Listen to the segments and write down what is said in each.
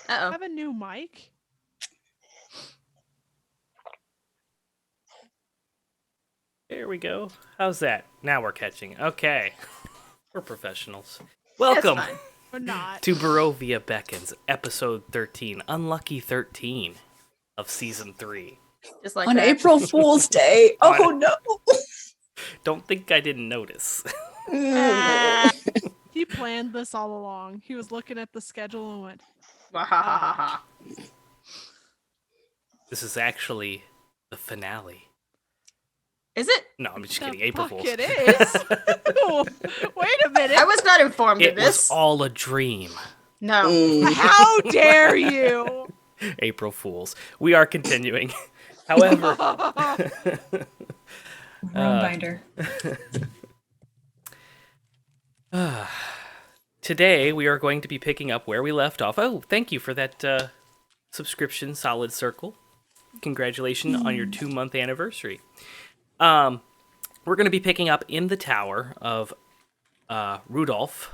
Uh-oh. Have a new mic? There we go. How's that? Now we're catching. Okay. We're professionals. Welcome Or not. to Barovia Beckons, episode 13, Unlucky 13 of season 3. Just like on that. April Fool's Day. Oh no! Don't think I didn't notice. He planned this all along. He was looking at the schedule and went, This is actually the finale. Is it? No, I'm just "The kidding. April fuck Fool's. it is? Oh, wait a minute. I was not informed It of this. was all a dream. No. How dare you? April Fools. We are continuing. However, Wrong binder. today we are going to be picking up where we left off. Oh, thank you for that subscription, Solid Circle. Congratulations on your 2-month anniversary. We're going to be picking up in the tower of Rudolph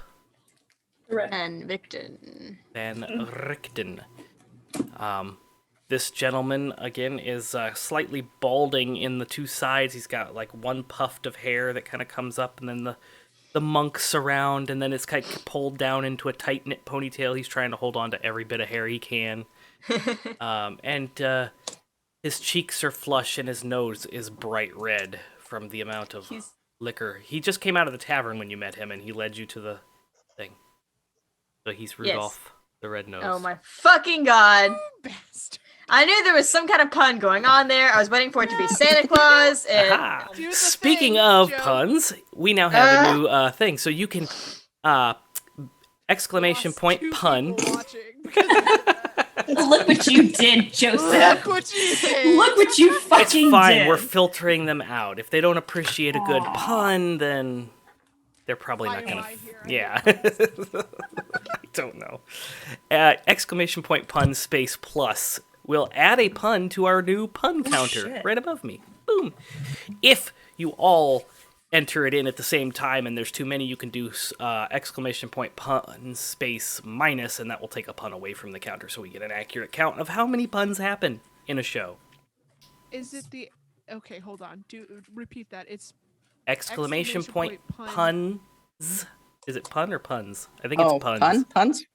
And Van Richten. This gentleman, again, is slightly balding in the two sides. He's got like one puffed of hair that kind of comes up, and then the monks around, and then it's kind of pulled down into a tight-knit ponytail. He's trying to hold on to every bit of hair he can. And his cheeks are flush, and his nose is bright red from the amount of liquor. He just came out of the tavern when you met him, and he led you to the thing. So he's Rudolph the Red Nose. Oh my fucking god. Best. I knew there was some kind of pun going on there. I was waiting for it to be Santa Claus. And Aha. Do the Speaking thing, of Joe. puns, we now have a new thing. So you can exclamation Lost point 2 pun. people watching because of that. Look what you did, Joseph. Look what you did. Look what you It's fucking fine. did. We're filtering them out. If they don't appreciate a good pun, then they're probably Why not am gonna. I here? Yeah. I don't know. Exclamation point pun space plus will add a pun to our new pun counter shit. right above me. Boom. If you all enter it in at the same time and there's too many, you can do exclamation point pun space minus, and that will take a pun away from the counter, so we get an accurate count of how many puns happen in a show. Is it the... Okay, hold on. Repeat that. It's... Exclamation point Exclamation point puns. Is it pun or puns? I think it's puns. Puns? Puns.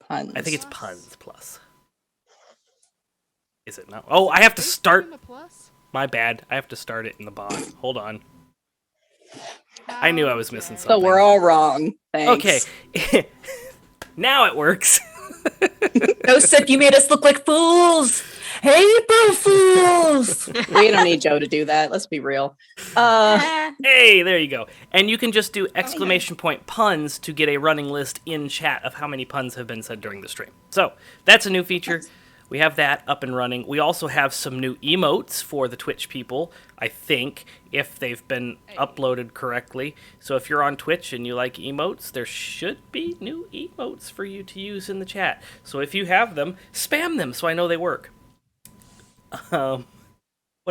I think it's puns plus. Is it not? Oh, I have to Space start. in the plus? My bad. I have to start it in the bot. Hold on. I knew I was missing Okay. So something. we're all wrong. Thanks. Okay. Now it works. Joseph, you made us look like fools. April Fools. We don't need Joe to do that. Let's be real. Hey, there you go. And you can just do exclamation point puns to get a running list in chat of how many puns have been said during the stream. So that's a new feature. We have that up and running. We also have some new emotes for the Twitch people, I think, if they've been uploaded correctly. So if you're on Twitch and you like emotes, there should be new emotes for you to use in the chat. So if you have them, spam them so I know they work. What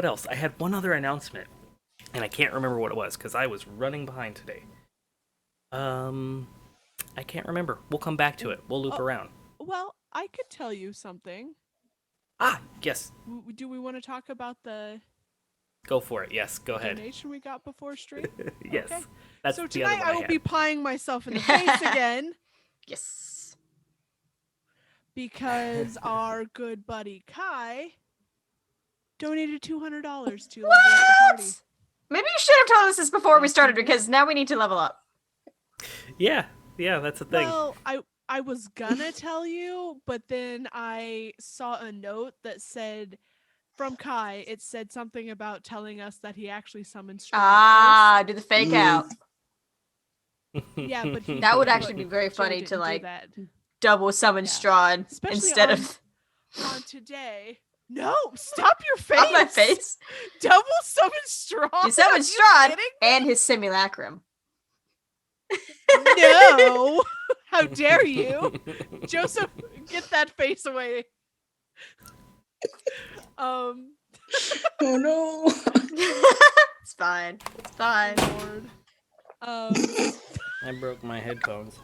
else? I had one other announcement, and I can't remember what it was because I was running behind today. I can't remember. We'll come back to it. We'll loop around. Well, I could tell you something. Ah, yes. Do we want to talk about the Go for it. Yes, go ahead. donation we got before stream? Yes. Okay. That's So the other tonight one I I will had. be pieing myself in the face again yes. because our good buddy Kai donated $200 to level up the party. What? Maybe you should have told us this before we started, because now we need to level up. Yeah, that's a thing. Well, I was gonna tell you, but then I saw a note that said from Kai. It said something about telling us that he actually summoned Strahd Ah, do the fake out. Yeah, but he That would did, actually but be very Joe funny didn't to do like that. double summon Yeah. Strahd Especially instead on- of on today. No, stop your face. off my face. Double summon Strahd. You summon Are Strahd kidding? and his simulacrum. No. How dare you? Joseph, get that face away. Oh no. It's fine. It's fine. Lord. I broke my headphones.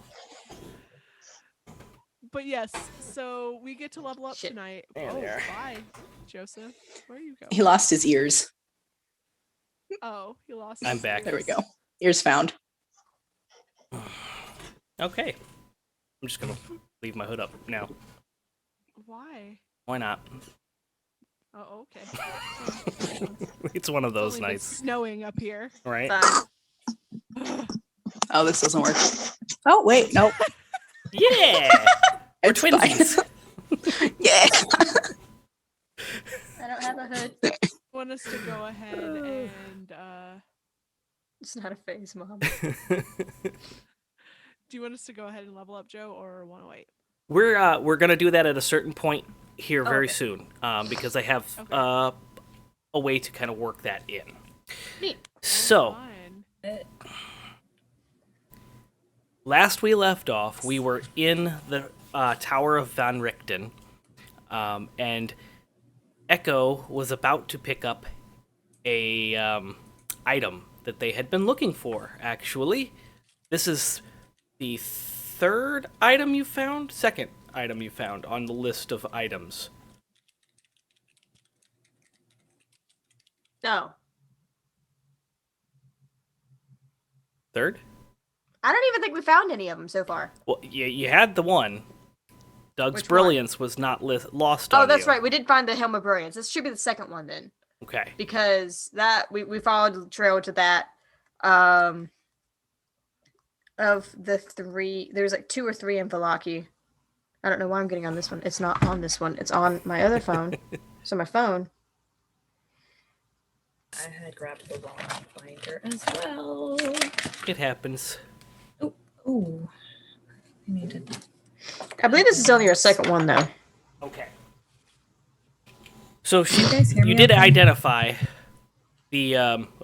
But yes, so we get to level up Shit. tonight. There they are. Bye, Joseph. Where are you going? He lost his ears. Oh, he lost. I'm his back. There we ears. go. Ears found. Okay. I'm just gonna leave my hood up now. Why? Why not? Oh, okay. It's one of those It's only been nights, snowing up here. right? Fine. Oh, this doesn't work. Oh, wait. Nope. Yeah! We're It's fine. twinsies. Yeah. I don't have a hood. Want us to go ahead and It's not a face, Mom. do you want us to go ahead and level up, Joe, or want to wait? We're gonna do that at a certain point here very Okay. soon, because I have Okay. a way to kind of work that in. Neat. So Fine. last we left off, we were in the Tower of Von Richten, and Echo was about to pick up a item that they had been looking for. Actually, this is the third item you found, second item you found on the list of items. No. Third? I don't even think we found any of them so far. Well, you had the one. Doug's Which Brilliance was not lost on Oh, that's you. right. We did find the Helm of Brilliance. This should be the second one then. Okay. Because that we followed the trail to that. Of the three, there's like 2 or 3 in Valaki. I don't know why I'm getting on this one. It's not on this one. It's on my other phone. So my phone. I had grabbed the wrong binder as well. It happens. Ooh. I needed. I believe this is only our second one though. Okay. So you guys hear you me did okay? identify the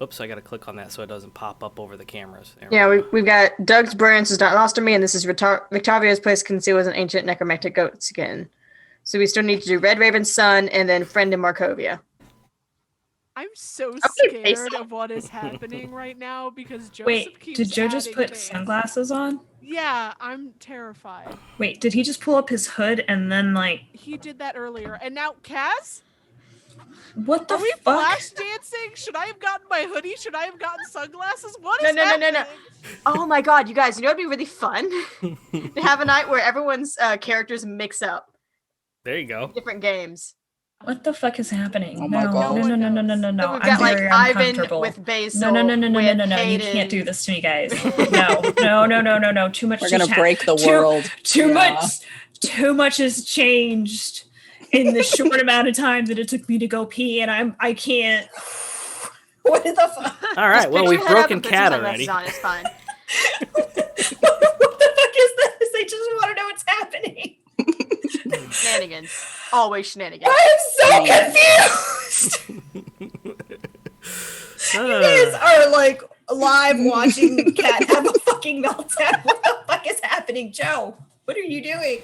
oops, I gotta click on that so it doesn't pop up over the cameras. There we Yeah, go. we've got Doug's Brilliance is not lost to me, and this is Victavia's place concealed as an ancient necromantic goat skin. So we still need to do Red Raven's son and then Friend in Markovia. I'm so Okay, face scared of what is happening right now because Joseph Wait, keeps did Joe just adding put things. sunglasses on? Yeah, I'm terrified. Wait, did he just pull up his hood and then like He did that earlier, and now Kaz, what the are we fuck? flash dancing? Should I have gotten my hoodie? Should I have gotten sunglasses? What No, is no, no, no, happening? no. Oh my god, you guys, you know it'd be really fun? To have a night where everyone's characters mix up There you go. different games. What the fuck is happening? Oh my no, God. no, no, no, no, no, no, So no. we've I'm got like very Eyvin uncomfortable. with Basil. No, no, no, no, no, no, with no, no. You Hayden. can't do this to me, guys. No, no, no, no, no, no. Too much. We're to gonna chat. break the Too- world. Too Yeah. much. Too much has changed in the short amount of time that it took me to go pee, and I can't. What the fuck? All right. Well, Picture we've your head up broken and put Cat some already. sunglasses on, it's fine. What the fuck is this? I just want to know what's happening. Shenanigans. Always shenanigans. I'm so confused. You guys are like live watching Cat have a fucking meltdown. What the fuck is happening, Joe? What are you doing?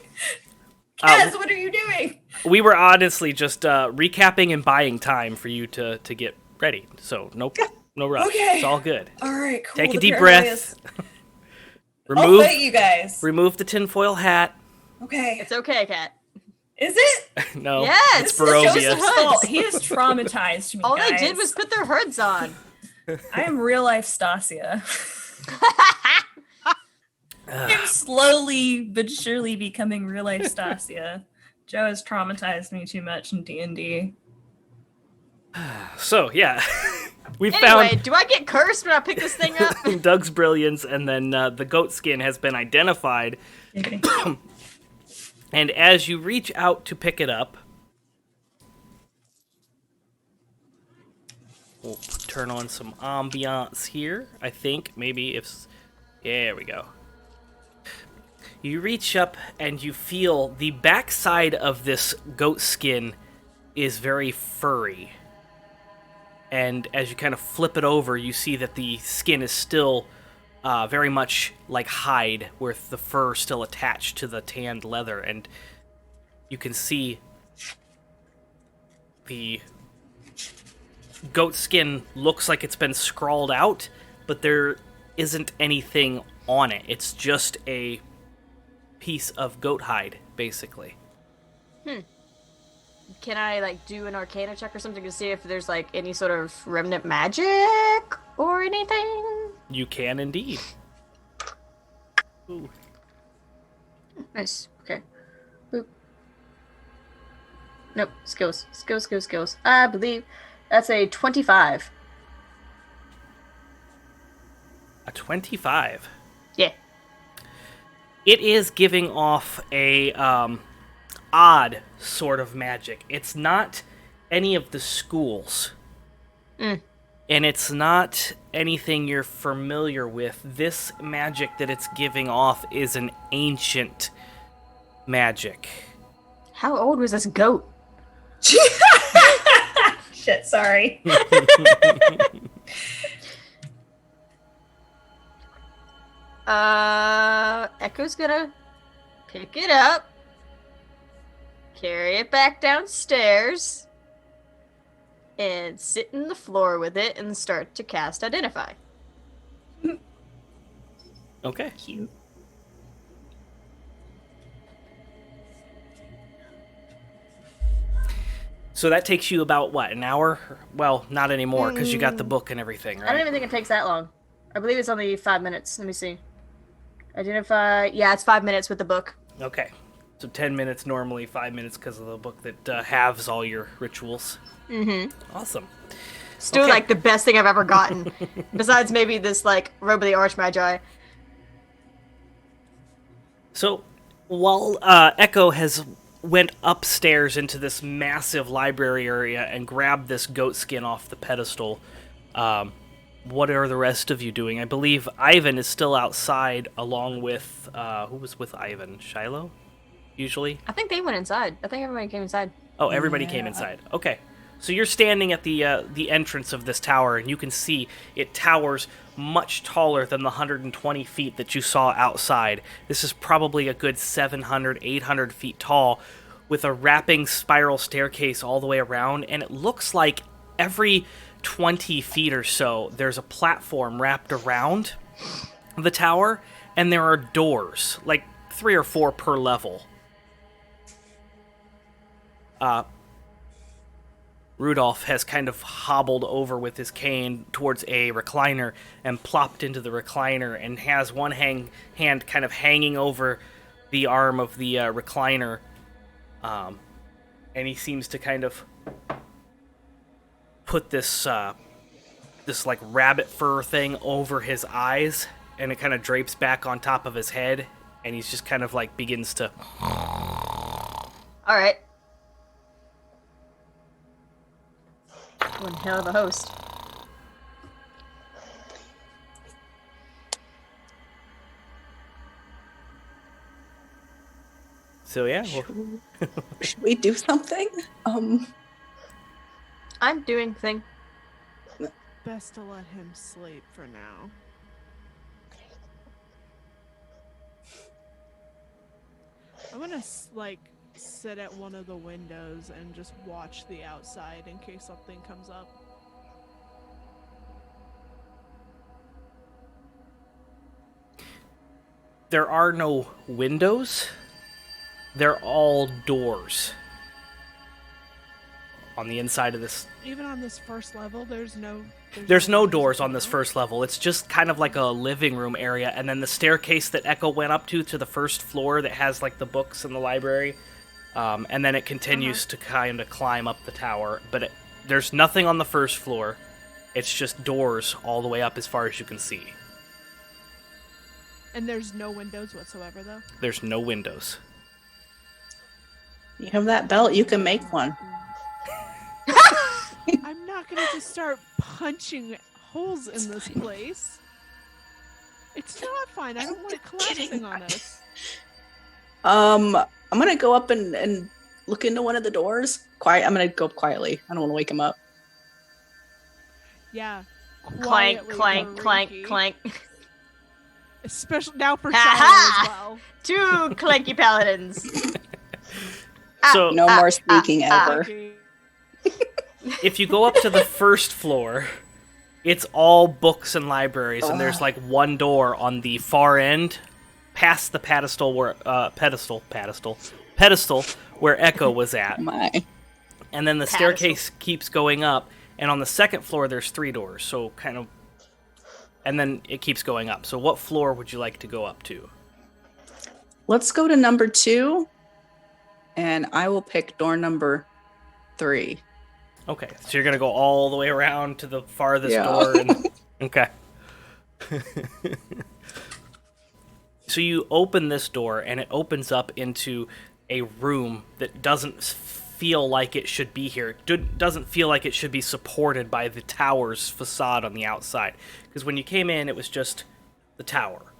Kaz, what are you doing? We were honestly just recapping and buying time for you to get ready. So no rush. Okay. It's all good. All right, cool. Take a The deep paranoia's- breath. I'll remove fight you guys. remove the tinfoil hat. Okay. It's okay, Kat. Is it? No, Yes, it's this is Joseph's Barovia. hood. fault. He has traumatized me. All guys. they did was put their hoods on. I am real life Stasia. I'm slowly but surely becoming real life Stasia. Joe has traumatized me too much in D&D. So yeah, we Anyway, do I get cursed when I pick this thing up? found Doug's Brilliance, and then the goat skin has been identified. And as you reach out to pick it up, we'll turn on some ambiance here. I think maybe if There we go. You reach up and you feel the backside of this goat skin is very furry. And as you kind of flip it over, you see that the skin is still very much like hide, with the fur still attached to the tanned leather. And you can see the goat skin looks like it's been scrawled out, but there isn't anything on it. It's just a piece of goat hide, basically. Can I like do an Arcana check or something to see if there's like any sort of remnant magic or anything? You can indeed. Ooh. Nice. Okay. Boop. Nope. Skills. Skills. I believe that's a 25. A 25. Yeah. It is giving off a odd sort of magic. It's not any of the schools. And it's not anything you're familiar with. This magic that it's giving off is an ancient magic. How old was this goat? Shit, sorry. Echo's gonna pick it up, carry it back downstairs, and sit in the floor with it and start to cast Identify. Okay. Cute. So that takes you about, what, an hour? Well, not anymore, because you got the book and everything, I don't right? even think it takes that long. I believe it's only 5 minutes. Let me see. Identify. Yeah, it's 5 minutes with the book. Okay. So 10 minutes normally, 5 minutes because of the book that halves all your rituals. Mm-hmm. Awesome. Still Okay. like the best thing I've ever gotten. Besides maybe this like Robe of the Archmagi. So while Echo has went upstairs into this massive library area and grabbed this goat skin off the pedestal, what are the rest of you doing? I believe Eyvin is still outside along with, who was with Eyvin? Shilo? Usually? I think they went inside. I think everybody came inside. Oh, everybody came inside. Okay. So you're standing at the entrance of this tower, and you can see it towers much taller than the 120 feet that you saw outside. This is probably a good 700, 800 feet tall, with a wrapping spiral staircase all the way around, and it looks like every 20 feet or so, there's a platform wrapped around the tower, and there are doors, like 3 or 4 per level. Rudolph has kind of hobbled over with his cane towards a recliner and plopped into the recliner and has one hand kind of hanging over the arm of the recliner. And he seems to kind of put this like rabbit fur thing over his eyes, and it kind of drapes back on top of his head, and he's just kind of like begins to... All right. One hell of a host. So yeah, Should we do something? I'm doing thing. Best to let him sleep for now. I'm gonna like sit at one of the windows and just watch the outside in case something comes up. there are no windows. They're all doors on the inside of this. Even on this first level, there's no doors on this first level. It's just kind of like a living room area, and then the staircase that Echo went up to the first floor that has like the books in the library, and then it continues to kind of climb up the tower. But there's nothing on the first floor. It's just doors all the way up as far as you can see. And there's no windows whatsoever, though? There's no windows. You have that belt, you can make one. I'm not gonna just start punching holes in this place. It's not fine. I don't want it collapsing on us. I'm gonna go up and look into one of the doors. Quiet. I'm gonna go up quietly. I don't want to wake him up. Yeah. Clank, quietly clank, for clank, Rikki. clank. Especially now for Ha Shilo ha! as well. Two clanky paladins. So No more speaking ever. Rikki. if you go up to the first floor, it's all books and libraries, and there's like one door on the far end, past the pedestal where where Echo was at. My. And then the staircase keeps going up, and on the second floor there's 3 doors, so kind of, and then it keeps going up. So what floor would you like to go up to? Let's go to number 2, and I will pick door number 3. Okay, so you're gonna go all the way around to the farthest Yeah. door. And, okay. So you open this door, and it opens up into a room that doesn't feel like it should be here. It doesn't feel like it should be supported by the tower's facade on the outside. Because when you came in, it was just the tower.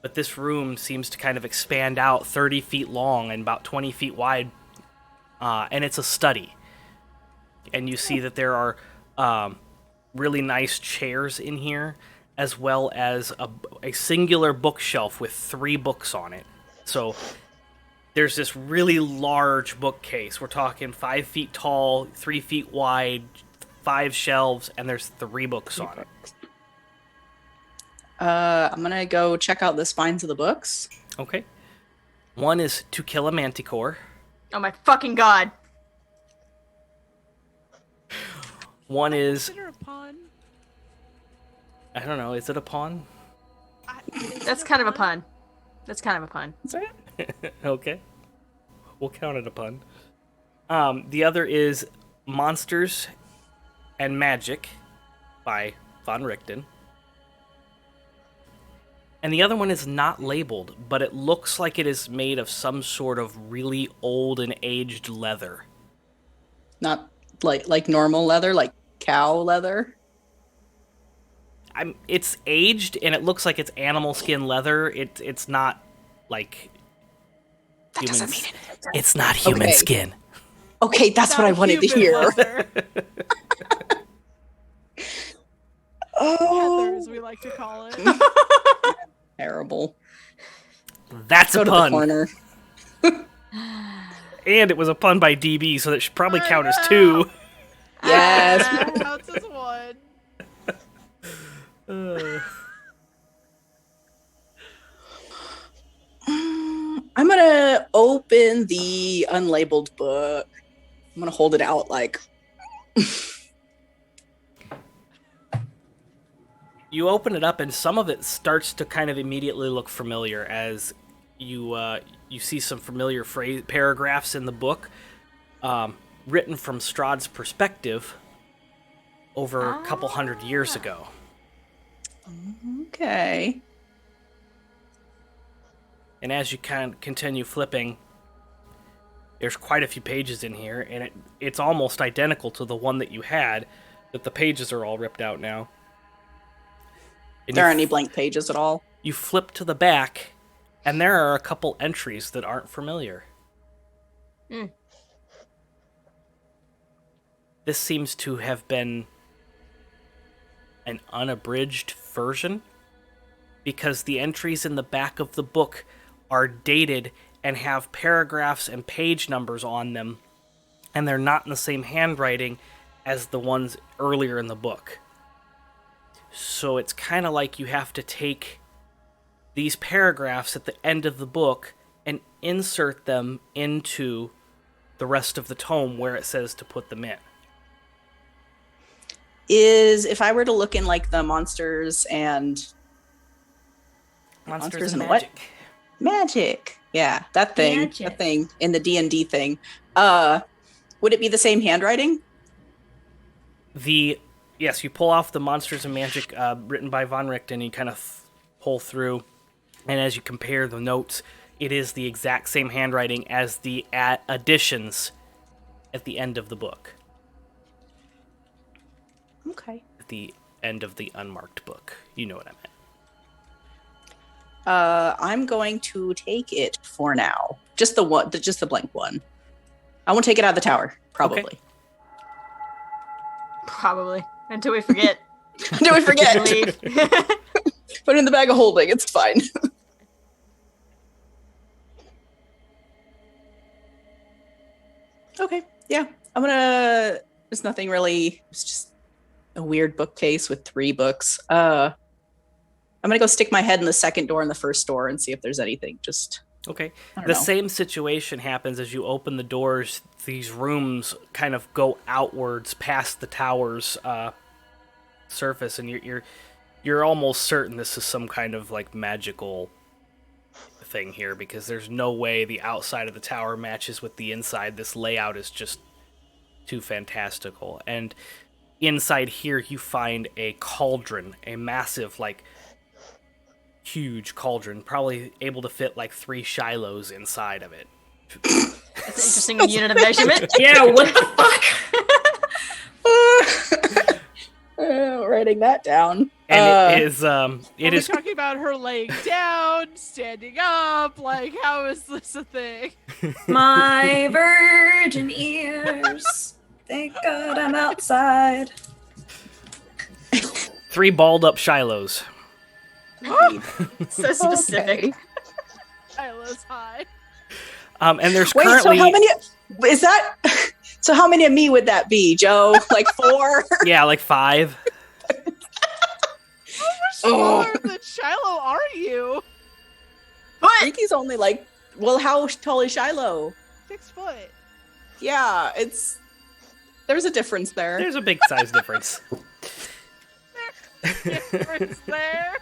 But this room seems to kind of expand out 30 feet long and about 20 feet wide. And it's a study. And you see that there are really nice chairs in here, as well as a singular bookshelf with 3 books on it. So there's this really large bookcase. We're talking 5 feet tall, 3 feet wide, 5 shelves, and there's 3 books on it. I'm gonna go check out the spines of the books. Okay. One is To Kill a Manticore. Oh my fucking god. One is, Consider a pun. I don't know, is it a pawn? That's kind of a pun. That's kind of a pun. Is that? Okay. We'll count it a pun. The other is Monsters and Magic by Von Richten. And the other one is not labeled, but it looks like it is made of some sort of really old and aged leather. Not like normal leather, like cow leather. It's aged, and it looks like it's animal skin leather. It's not like human. It's not human Okay. skin. Okay, that's what I wanted to Human hear. leather. Oh, Heather, as we like to call it. terrible. That's Go a to the pun. corner. And it was a pun by DB, so that should probably count as 2. Yes. Counts as one. I'm gonna open the unlabeled book. I'm gonna hold it out like. You open it up, and some of it starts to kind of immediately look familiar as you see some familiar paragraphs in the book, written from Strahd's perspective over a couple hundred years ago. Okay. And as you continue flipping, there's quite a few pages in here, and it's almost identical to the one that you had, but the pages are all ripped out now. And There aren't any blank pages at all. You flip to the back, and there are a couple entries that aren't familiar. This seems to have been an unabridged version, because the entries in the back of the book are dated and have paragraphs and page numbers on them, and they're not in the same handwriting as the ones earlier in the book. So it's kind of like you have to take these paragraphs at the end of the book and insert them into the rest of the tome where it says to put them in. If I were to look in like the monsters and Monsters and what? Magic. Magic. Yeah, that thing. Magic. That thing in the D&D thing. Would it be the same handwriting? Yes, you pull off the Monsters and Magic written by Von Richten, you kind of pull through, and as you compare the notes, it is the exact same handwriting as the additions at the end of the book. Okay. At the end of the unmarked book. You know what I meant. I'm going to take it for now. Just the blank one. I won't take it out of the tower, probably. Okay. Probably. Until we forget. Until we forget. Leave. Put it in the bag of holding. It's fine. Okay. Yeah. There's nothing really. It's just a weird bookcase with 3 books. I'm gonna go stick my head in the second door and the first door and see if there's anything. Okay. I don't The know. same situation happens as you open the doors. These rooms kind of go outwards past the tower's surface, and you're almost certain this is some kind of like magical thing here, because there's no way the outside of the tower matches with the inside. This layout is just too fantastical. And inside here, you find a cauldron, a massive, like, huge cauldron, probably able to fit like 3 Shilos inside of it. That's an interesting unit of measurement. Yeah, what the fuck? Writing that down. And it Are we is talking about her laying down, standing up? Like, how is this a thing? My virgin ears. Thank God I'm outside. 3 balled up Shilos. So specific. Shiloh's high. And there's Wait, currently so how many is that? So how many of me would that be, Joe? Like 4? yeah, like 5. How much smaller than Shiloh are you? Rikki's only like, well, how tall is Shilo? 6 foot. Yeah, there's a difference there. There's a big size difference. Difference there.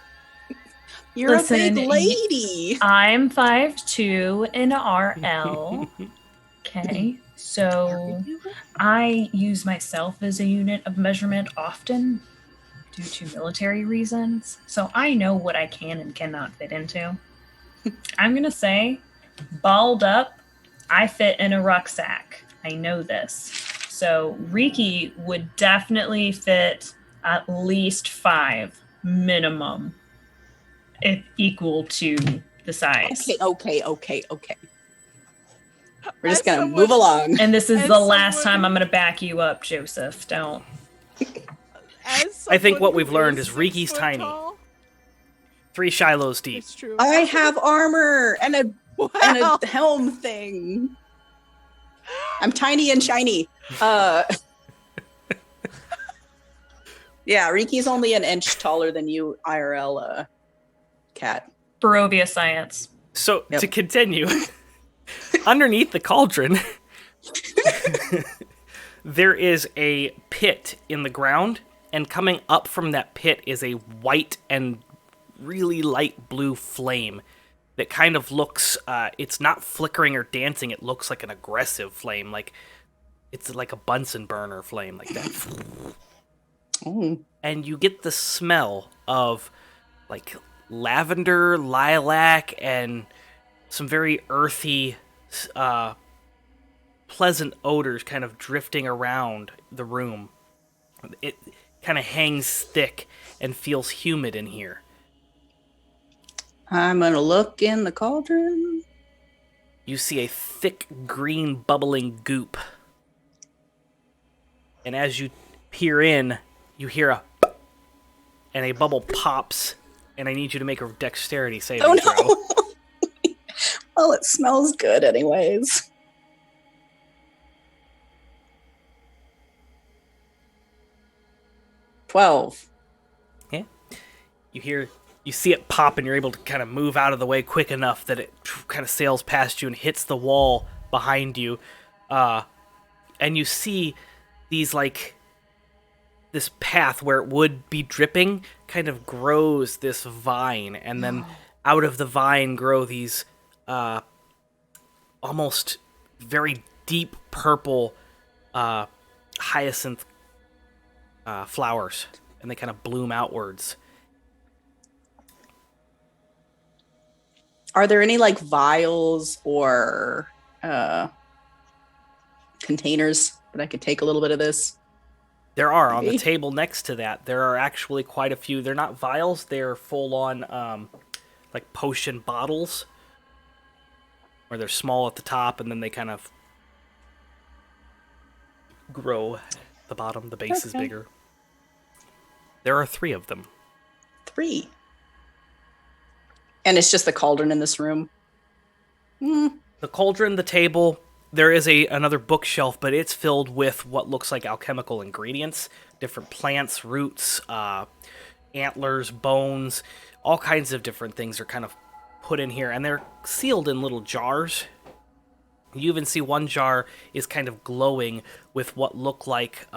You're Listen, a big lady. I'm 5'2" in RL. Okay, so I use myself as a unit of measurement often due to military reasons. So I know what I can and cannot fit into. I'm going to say, balled up, I fit in a rucksack. I know this. So Rikki would definitely fit at least 5 minimum, if equal to the size. Okay. We're just As gonna someone- move along. And this is As the last someone- time I'm going to back you up, Joseph. Don't. As I think someone what who we've learned is 6 Rikki's foot tiny. tall, 3 Shilos deep. It's true. I have armor and Wow. a helm thing. I'm tiny and shiny. Yeah, Rikki's only an inch taller than you, IRL, cat. Barovia science. So, Yep. to continue, underneath the cauldron, there is a pit in the ground, and coming up from that pit is a white and really light blue flame that kind of looks, it's not flickering or dancing, it looks like an aggressive flame, like it's like a Bunsen burner flame, like that. Oh. And you get the smell of like lavender, lilac, and some very earthy, pleasant odors kind of drifting around the room. It kind of hangs thick and feels humid in here. I'm gonna look in the cauldron. You see a thick green bubbling goop. And as you peer in, you hear a and a bubble pops, and I need you to make a dexterity saving Oh throw. no! Well, it smells good anyways. $12. You see it pop, and you're able to kind of move out of the way quick enough that it kind of sails past you and hits the wall behind you. And you see these, like, this path where it would be dripping kind of grows this vine, and then out of the vine grow these almost very deep purple hyacinth flowers, and they kind of bloom outwards. Are there any like vials or containers that I could take a little bit of this? There are on the Maybe. table next to that. There are actually quite a few. They're not vials. They're full on like potion bottles, where they're small at the top and then they kind of grow at the bottom. The base is Okay. bigger. There are 3 of them. 3. And it's just the cauldron in this room. The cauldron, the table, there is another bookshelf, but it's filled with what looks like alchemical ingredients, different plants, roots, antlers, bones, all kinds of different things are kind of put in here, and they're sealed in little jars. You even see one jar is kind of glowing with what look like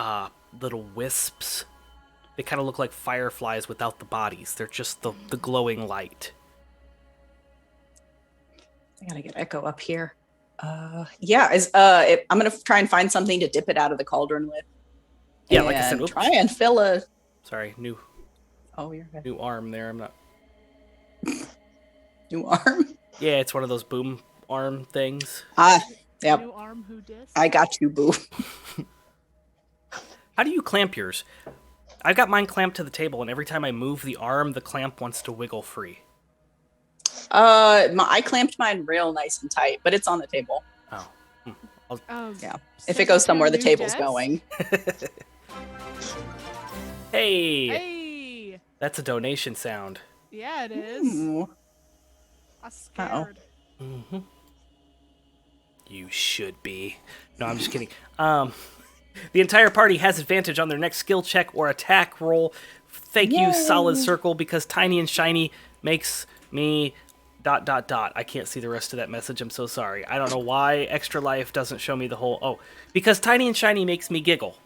little wisps. They kind of look like fireflies without the bodies. They're just the glowing light. I gotta get Echo up here. I'm gonna try and find something to dip it out of the cauldron with. Yeah, like I said, And oops. try and fill a. Sorry, new Oh, you're good. new arm there. I'm not. New arm. Yeah, it's one of those boom arm things. Yep. New arm who dis? I got you, boo. How do you clamp yours? I've got mine clamped to the table, and every time I move the arm, the clamp wants to wiggle free. I clamped mine real nice and tight, but it's on the table. Oh. Yeah. If it goes somewhere, the table's going. Hey! Hey! That's a donation sound. Yeah, it is. Ooh. I'm scared. Mm-hmm. You should be. No, I'm just kidding. The entire party has advantage on their next skill check or attack roll. Thank you, Solid Circle, because Tiny and Shiny makes me... ... I can't see the rest of that message. I'm so sorry. I don't know why Extra Life doesn't show me the whole... Oh, because Tiny and Shiny makes me giggle.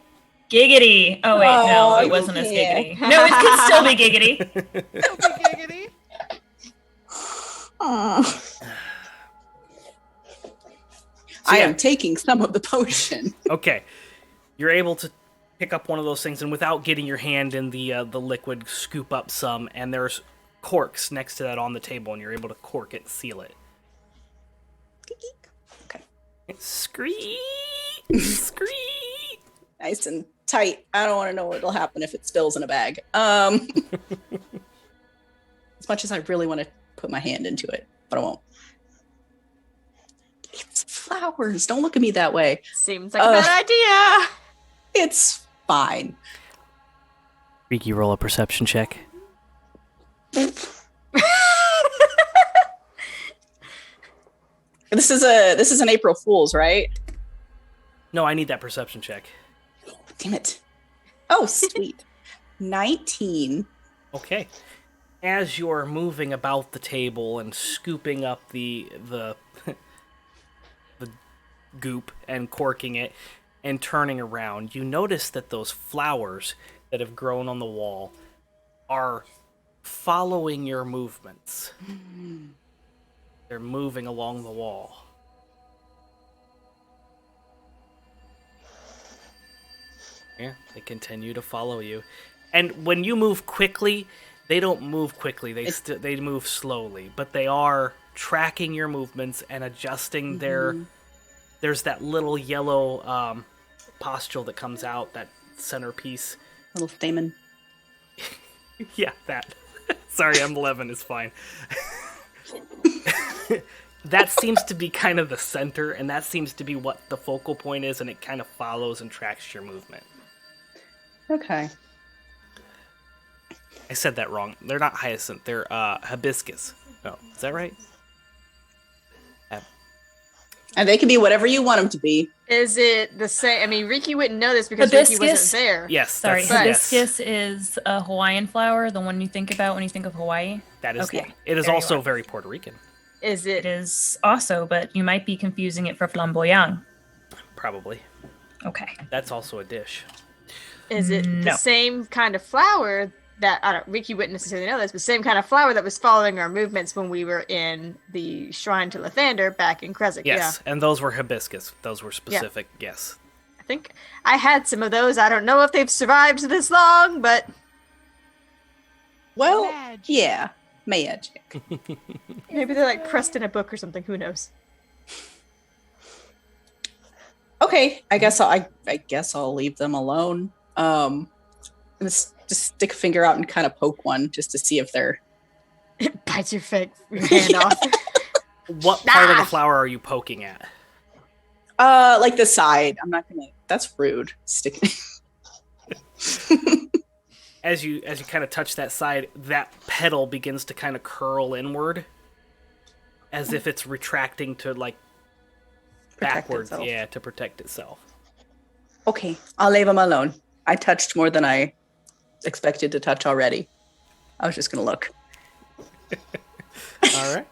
Giggity. Oh, wait, no, Oh, it wasn't as yeah. giggity. No, it can still be giggity. Don't be giggity. I yeah. am taking some of the potion. Okay. You're able to pick up one of those things, and without getting your hand in the liquid, scoop up some, and there's corks next to that on the table, and you're able to cork it, seal it. Okay. Screech! Screech! Nice and tight. I don't want to know what'll happen if it spills in a bag. As much as I really want to put my hand into it, but I won't. It's flowers. Don't look at me that way. Seems like a bad idea. It's fine. Rikki, roll a perception check. This is an April Fool's, right? No, I need that perception check. Damn it. Oh, sweet. 19. Okay. As you're moving about the table and scooping up the the goop and corking it and turning around, you notice that those flowers that have grown on the wall are following your movements. They're moving along the wall. Yeah, they continue to follow you. And when you move quickly, they don't move quickly. They move slowly, but they are tracking your movements and adjusting their... There's that little yellow pustule that comes out, that centerpiece. Little stamen. Yeah, that. Sorry, I'm 11, it's fine. That seems to be kind of the center, and that seems to be what the focal point is, and it kind of follows and tracks your movement. Okay. I said that wrong. They're not hyacinth, they're hibiscus. No, is that right? And they can be whatever you want them to be. Is it the same? I mean, Rikki wouldn't know this because Hibiscus? Rikki wasn't there. Yes. Sorry, yes. hibiscus is a Hawaiian flower, the one you think about when you think of Hawaii. That is. Okay, It is there you also are. very Puerto Rican. Is It it? is also, but you might be confusing it for flamboyant. Probably. Okay. That's also a dish. Is it the No. same kind of flower that Rikki wouldn't necessarily know this, but same kind of flower that was following our movements when we were in the shrine to Lathander back in Kresik? Yes, and those were hibiscus. Those were specific. Yes. I think I had some of those. I don't know if they've survived this long, but Well, Magic. yeah. Magic. maybe they're like pressed in a book or something. Who knows? Okay, I guess I'll leave them alone. Let's just stick a finger out and kind of poke one just to see if they're It bites your hand off. What part of the flower are you poking at? Like the side. I'm not gonna. That's rude. Sticking. As you kind of touch that side, that petal begins to kind of curl inward, as if it's retracting to like backwards, itself. yeah, to protect itself. Okay, I'll leave him alone. I touched more than I expected to touch already. I was just gonna look. All right.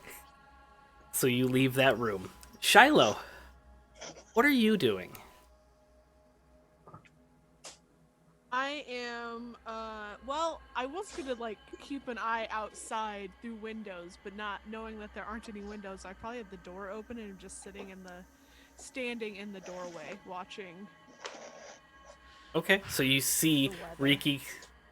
So you leave that room. Shilo, what are you doing? I am, well, I was gonna, like, keep an eye outside through windows, but not knowing that there aren't any windows, I probably have the door open and I'm just standing in the doorway, watching. Okay, so you see Rikki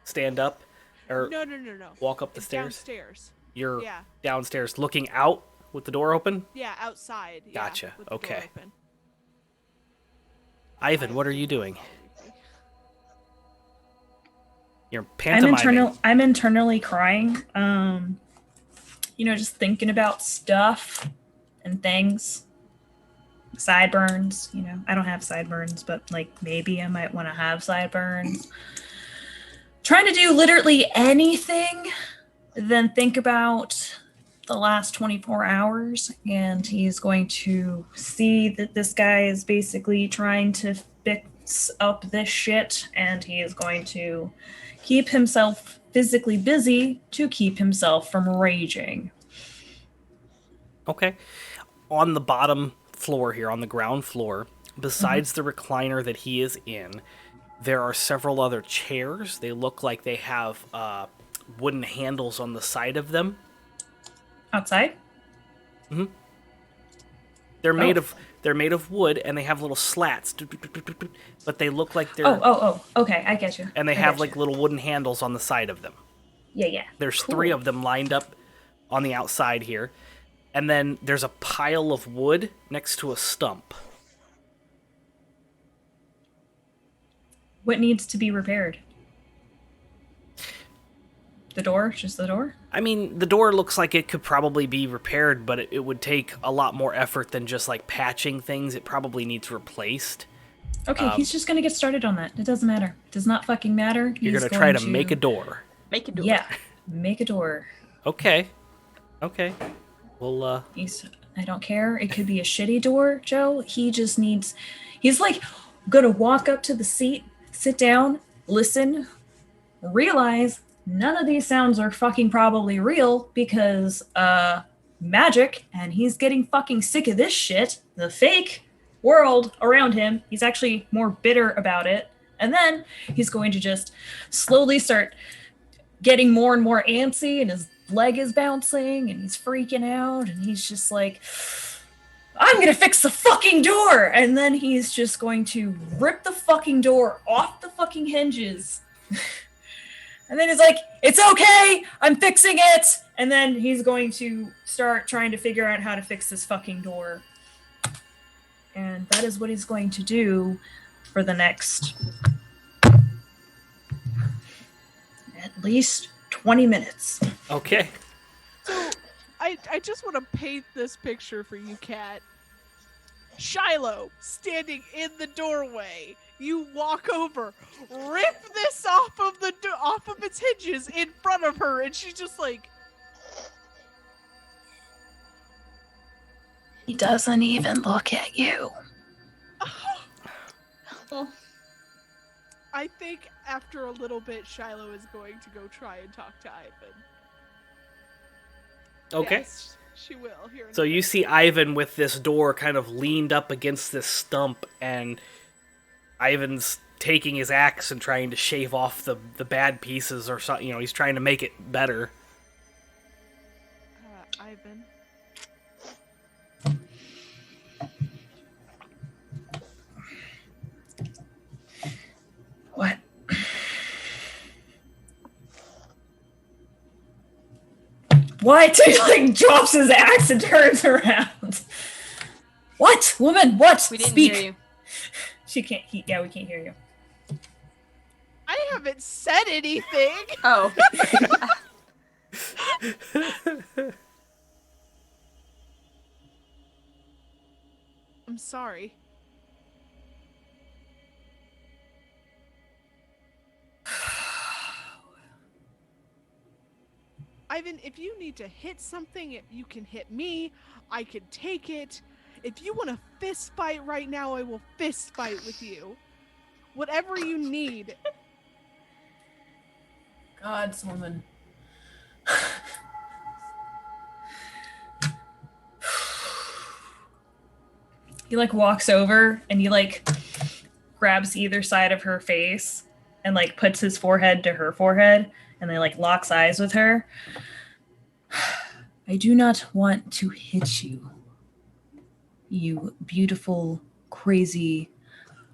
stand up, or No. walk up the It's stairs? downstairs. You're Yeah. downstairs looking out with the door open? Yeah, outside. Yeah, Gotcha, with the door okay. open. Eyvin, what are you doing? You're pantomiming. I'm internally crying. Just thinking about stuff and things. Sideburns, I don't have sideburns, but like maybe I might want to have sideburns. Trying to do literally anything, then think about the last 24 hours, and he's going to see that this guy is basically trying to fix up this shit, and he is going to keep himself physically busy to keep himself from raging. Okay. On the bottom floor here, on the ground floor, besides the recliner that he is in, there are several other chairs. They look like they have wooden handles on the side of them. Outside? Mm-hmm. They're made of wood, and they have little slats, but they look like they're... Oh, okay, I get you. And they have like little wooden handles on the side of them. Yeah. There's Cool. 3 of them lined up on the outside here. And then there's a pile of wood next to a stump. What needs to be repaired? The door? Just the door? I mean, the door looks like it could probably be repaired, but it would take a lot more effort than just like patching things. It probably needs replaced. Okay, he's just gonna get started on that. It doesn't matter. It does not fucking matter. You're gonna try to make a door. Make a door. Yeah, make a door. Okay. Well, I don't care. It could be a shitty door, Joe. He's like gonna walk up to the seat, sit down, listen, realize none of these sounds are fucking probably real because magic, and he's getting fucking sick of this shit. The fake world around him. He's actually more bitter about it. And then he's going to just slowly start getting more and more antsy, and his leg is bouncing and he's freaking out, and he's just like, I'm gonna fix the fucking door. And then he's just going to rip the fucking door off the fucking hinges. And then he's like, it's okay, I'm fixing it. And then he's going to start trying to figure out how to fix this fucking door. And that is what he's going to do for the next at least 20 minutes. okay. So, I just want to paint this picture for you, Kat. Shilo, standing in the doorway. You walk over, rip this off of its hinges in front of her, and she's just like... He doesn't even look at you. I think after a little bit, Shilo is going to go try and talk to Eyvin. Okay. Yes, she will. Here in So a you minute. see Eyvin with this door kind of leaned up against this stump, and Ivan's taking his axe and trying to shave off the bad pieces or something. He's trying to make it better. Eyvin. What? What? He like drops his axe and turns around. What? Woman, what? We didn't Speak. hear you. She can't we can't hear you. I haven't said anything. Oh. I'm sorry. Eyvin, if you need to hit something, you can hit me. I can take it. If you want to fist fight right now, I will fist fight with you. Whatever you need. God's woman. He like walks over and he like grabs either side of her face and like puts his forehead to her forehead and they like locks eyes with her. I do not want to hit you, you beautiful, crazy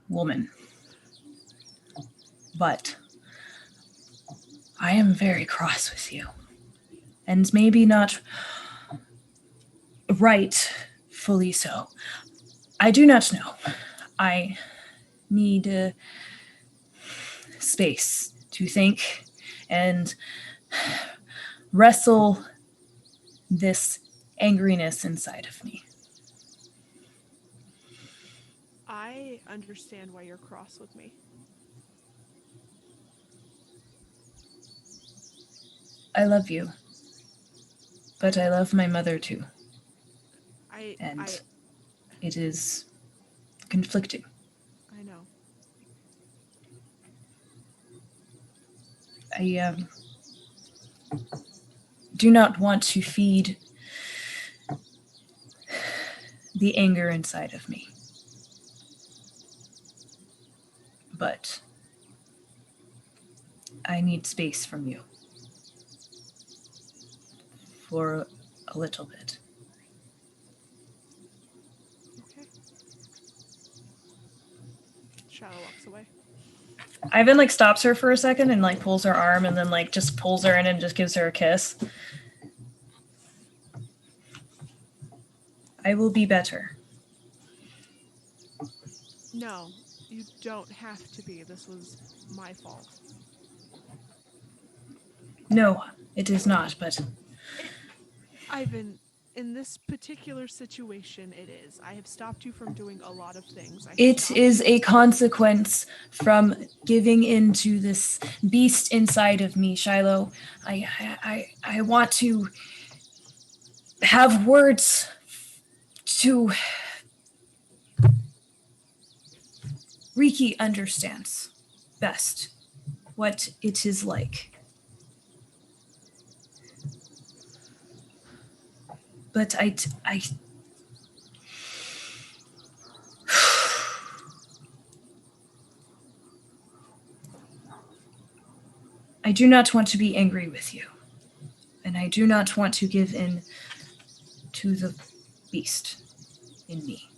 woman. But I am very cross with you. And maybe not rightfully so. I do not know. I need space to think and wrestle this angriness inside of me. I understand why you're cross with me. I love you. But I love my mother too. It is conflicting. I know. I do not want to feed the anger inside of me. But I need space from you. For a little bit. Okay. Shilo walks away. Eyvin like stops her for a second and like pulls her arm and then like just pulls her in and just gives her a kiss. I will be better. No, you don't have to be. This was my fault. No, it is not, but Eyvin, in this particular situation, it is. I have stopped you from doing a lot of things. it is a consequence from giving into this beast inside of me, Shilo. I want to have words to... Rikki understands best what it is like. But I do not want to be angry with you. And I do not want to give in to the beast in me.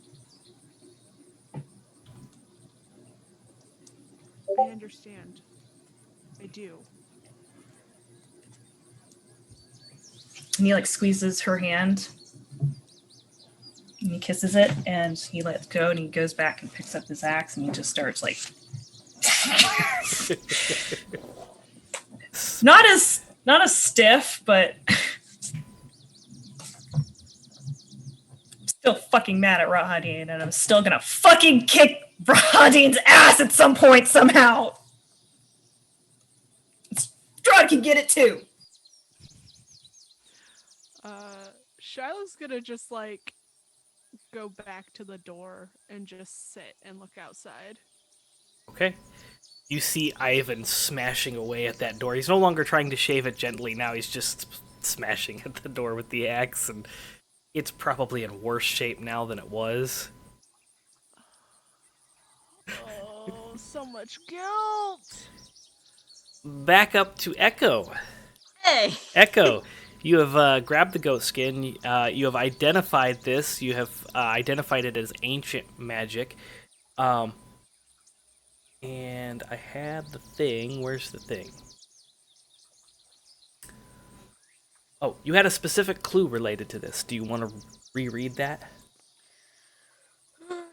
I understand. I do. And he like squeezes her hand and he kisses it and he lets go and he goes back and picks up his axe and he just starts like not as stiff, but I'm still fucking mad at Rahadin and I'm still gonna fucking kick Rahadin's ass at some point somehow. Strahd can get it too. Shilo's gonna just like go back to the door and just sit and look outside. Okay. You see Eyvin smashing away at that door. He's no longer trying to shave it gently. Now he's just smashing at the door with the axe, and it's probably in worse shape now than it was. Oh, so much guilt! Back up to Echo. Hey. Echo, you have grabbed the goat skin. You have identified this. You have identified it as ancient magic. And I had the thing. Where's the thing? Oh, you had a specific clue related to this. Do you want to reread that?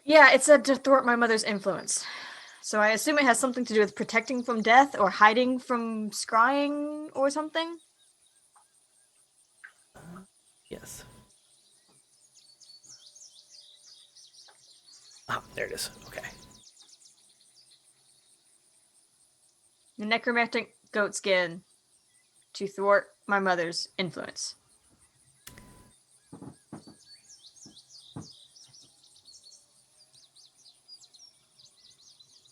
Yeah, it said to thwart my mother's influence. So I assume it has something to do with protecting from death or hiding from scrying or something? Yes. Ah, there it is. Okay. The necromantic goat skin to thwart my mother's influence.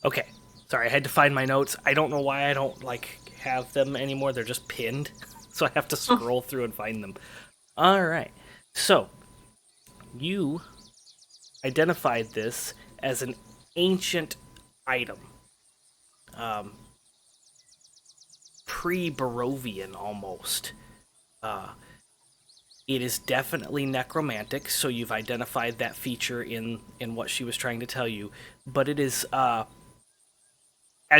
Okay. Sorry, I had to find my notes. I don't know why I don't have them anymore. They're just pinned. So I have to scroll through and find them. All right. So, you identified this as an ancient item. Pre-Barovian almost. It is definitely necromantic, so you've identified that feature in what she was trying to tell you. But it is, as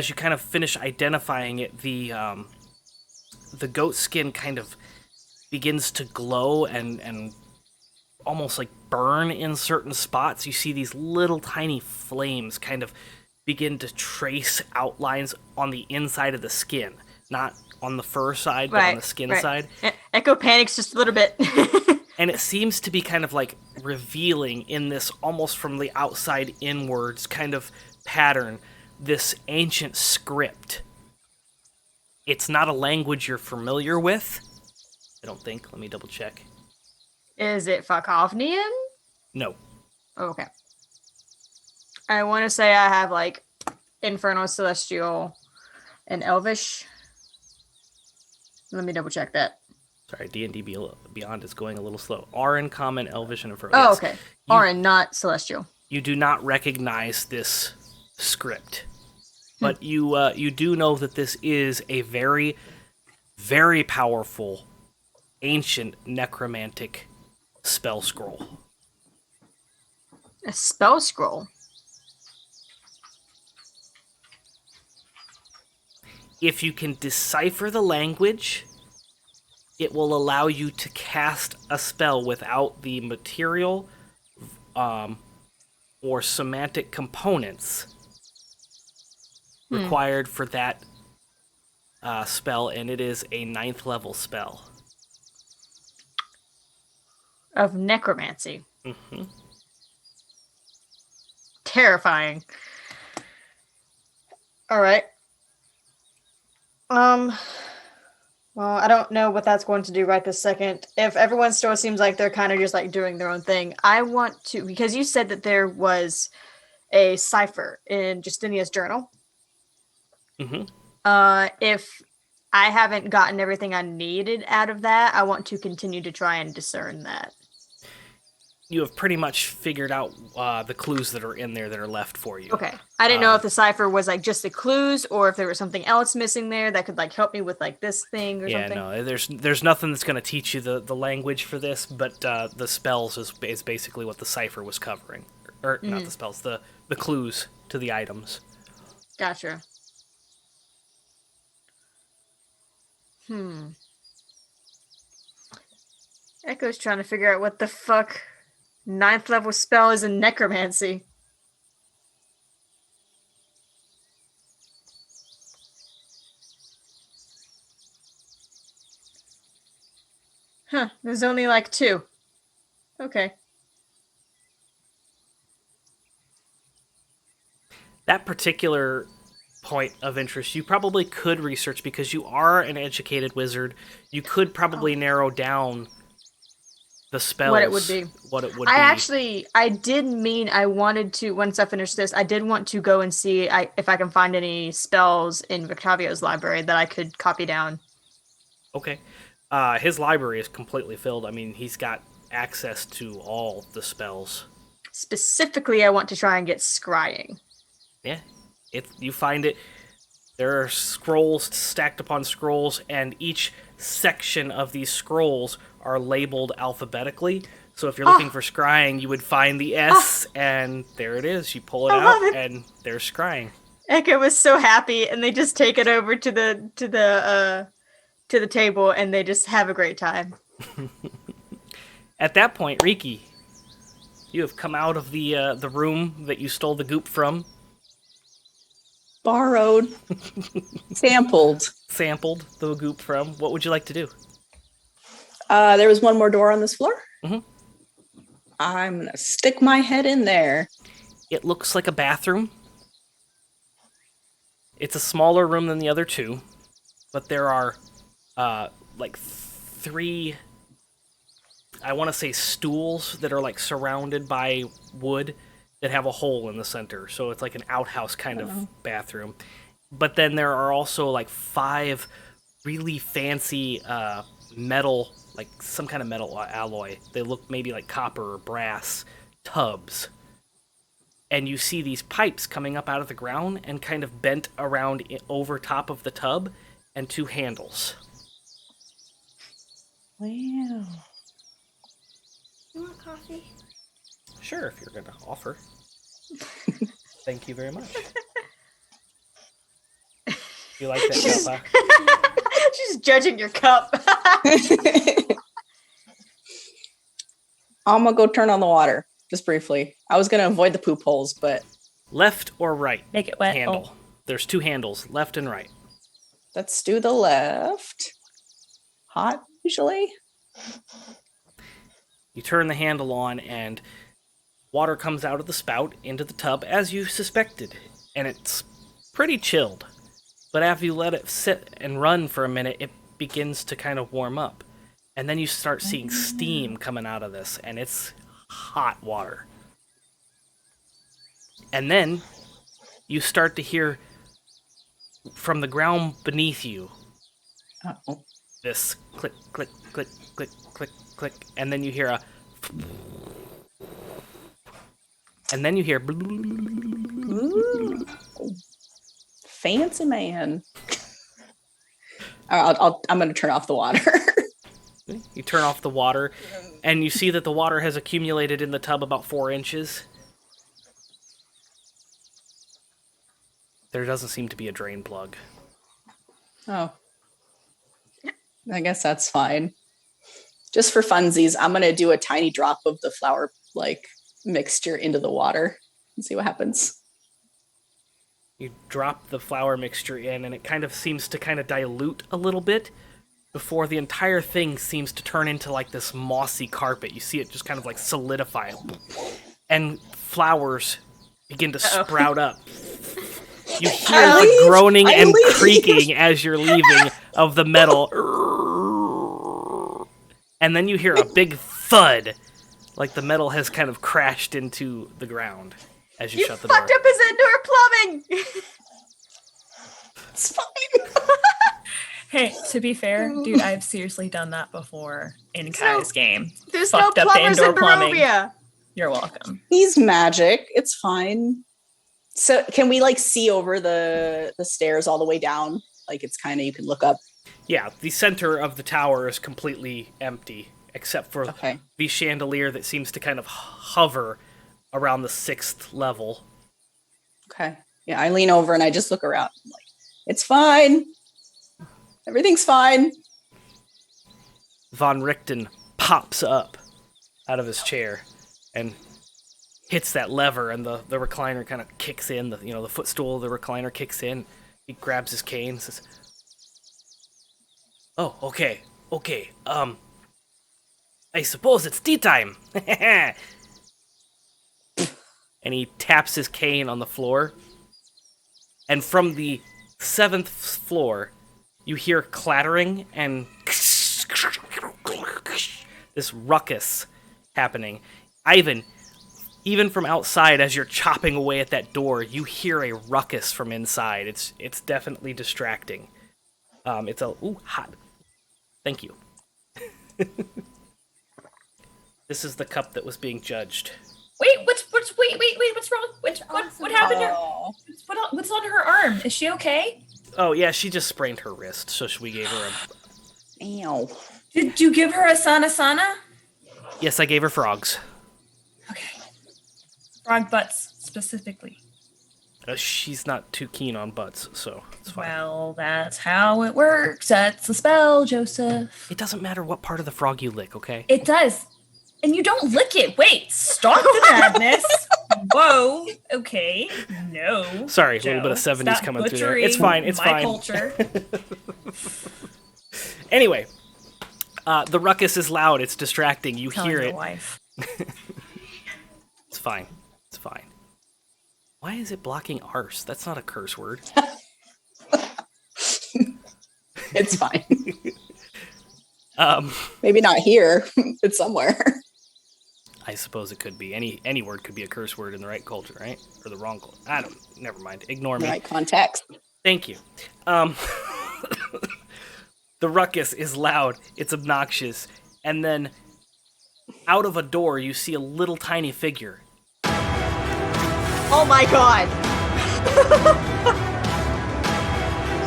you kind of finish identifying it, the goat skin kind of begins to glow and almost like burn in certain spots. You see these little tiny flames kind of begin to trace outlines on the inside of the skin, not on the fur side, but on the skin side. Echo panics just a little bit. And it seems to be kind of like revealing in this almost from the outside inwards kind of pattern, this ancient script. It's not a language you're familiar with, I don't think. Let me double check. Is it Fakhovnian? No. Oh, okay. I want to say I have like Infernal, Celestial, and Elvish. Let me double check that. Sorry, D&D Beyond is going a little slow. Arin, Common, Elvish, and Infernal. Oh, Yes. okay. Arin, not Celestial. You do not recognize this script, but you do know that this is a very, very powerful, ancient necromantic spell scroll. A spell scroll? If you can decipher the language, it will allow you to cast a spell without the material or semantic components required for that spell, and it is a 9th level spell. Of necromancy. Mm-hmm. Terrifying. All right. Well, I don't know what that's going to do right this second. If everyone still seems like they're kind of just like doing their own thing, I want to, because you said that there was a cipher in Justinia's journal. Mm-hmm. If I haven't gotten everything I needed out of that, I want to continue to try and discern that. You have pretty much figured out the clues that are in there that are left for you. Okay. I didn't know if the cipher was like just the clues or if there was something else missing there that could like help me with like this thing or something. Yeah, no, there's nothing that's going to teach you the language for this, but the spells is basically what the cipher was covering. Or not the spells, the clues to the items. Gotcha. Echo's trying to figure out what the fuck 9th level spell is in necromancy. Huh, there's only like 2. Okay. That particular point of interest you probably could research because you are an educated wizard. You could probably narrow down the spells. What it would be. I did mean I wanted to, once I finish this, I did want to go and see if I can find any spells in Victavio's library that I could copy down. Okay. His library is completely filled. I mean, he's got access to all the spells. Specifically, I want to try and get scrying. Yeah. You find it. There are scrolls stacked upon scrolls, and each section of these scrolls are labeled alphabetically. So if you're looking for scrying, you would find the S, and there it is. You pull it out, and there's scrying. Echo was so happy, and they just take it over to the table, and they just have a great time. At that point, Rikki, you have come out of the room that you stole the goop from. Borrowed. Sampled Sampled the goop from. What would you like to do? There was one more door on this floor. Mhm. I'm gonna stick my head in there. It looks like a bathroom. It's a smaller room than the other two, but there are like 3, I want to say, stools that are like surrounded by wood that have a hole in the center. So it's like an outhouse kind of bathroom. But then there are also like 5 really fancy metal, like some kind of metal alloy. They look maybe like copper or brass tubs. And you see these pipes coming up out of the ground and kind of bent around over top of the tub, and 2 handles. Wow. You want coffee? Sure, if you're going to offer. Thank you very much. You like that cup, huh? She's judging your cup. I'm gonna go turn on the water, just briefly. I was gonna avoid the poop holes, but Left or right Make it wet. handle. Oh, There's 2 handles, left and right. let's do the left. Hot, usually. You turn the handle on, and water comes out of the spout into the tub, as you suspected. And it's pretty chilled. But after you let it sit and run for a minute, it begins to kind of warm up. And then you start seeing steam coming out of this, and it's hot water. And then you start to hear from the ground beneath you Uh-oh. this click, click, click, click, click, click, and then you hear a... And then you hear... Ooh. Fancy man. I'm going to turn off the water. You turn off the water, and you see that the water has accumulated in the tub about 4 inches. There doesn't seem to be a drain plug. Oh. I guess that's fine. Just for funsies, I'm going to do a tiny drop of the flour mixture into the water and see what happens. You drop the flour mixture in, and it kind of seems to kind of dilute a little bit before the entire thing seems to turn into like this mossy carpet. You see it just kind of like solidify. And flowers begin to sprout up. You hear the groaning and creaking as you're leaving of the metal. And then you hear a big thud, like the metal has kind of crashed into the ground as you shut the door. Fucked up his indoor plumbing. It's fine. hey, to be fair, dude, I've seriously done that before in Kai's game. There's Fucked no up the plumbers in indoor plumbing. Barovia. You're welcome. He's magic. It's fine. So can we see over the stairs all the way down? Like it's kind of, you can look up. Yeah, the center of the tower is completely empty, except for Okay. the chandelier that seems to kind of hover around the 6th level. Okay. Yeah, I lean over and I just look around. I'm like, it's fine. Everything's fine. Von Richten pops up out of his chair and hits that lever, and the recliner kind of kicks in. The footstool of the recliner kicks in. He grabs his cane and says, "Oh, okay. I suppose it's tea time." And he taps his cane on the floor. And from the 7th floor, you hear clattering and this ruckus happening. Eyvin, even from outside, as you're chopping away at that door, you hear a ruckus from inside. It's definitely distracting. It's hot. Thank you. This is the cup that was being judged. Wait, what's wrong? What happened to her? What's on her arm? Is she okay? Oh yeah, she just sprained her wrist, so we gave her a... Ow. Did you give her a sana? Yes, I gave her frogs. Okay. Frog butts, specifically. She's not too keen on butts, so it's fine. Well, that's how it works. That's the spell, Joseph. It doesn't matter what part of the frog you lick, okay? It does. And you don't lick it. Wait, stop the madness. Whoa. Okay. No. Sorry, a Joe, little bit of 70s stop coming through there. butchering It's fine, it's my fine. culture. Anyway, The ruckus is loud. It's distracting. You Telling hear your it. wife. It's fine. It's fine. Why is it blocking arse? That's not a curse word. It's fine. Um, Maybe not here. It's somewhere. I suppose it could be. Any word could be a curse word in the right culture, right? Or the wrong culture. I don't. Never mind. Ignore me. Right context. Thank you. The ruckus is loud. It's obnoxious. And then out of a door, you see a little tiny figure. Oh my god!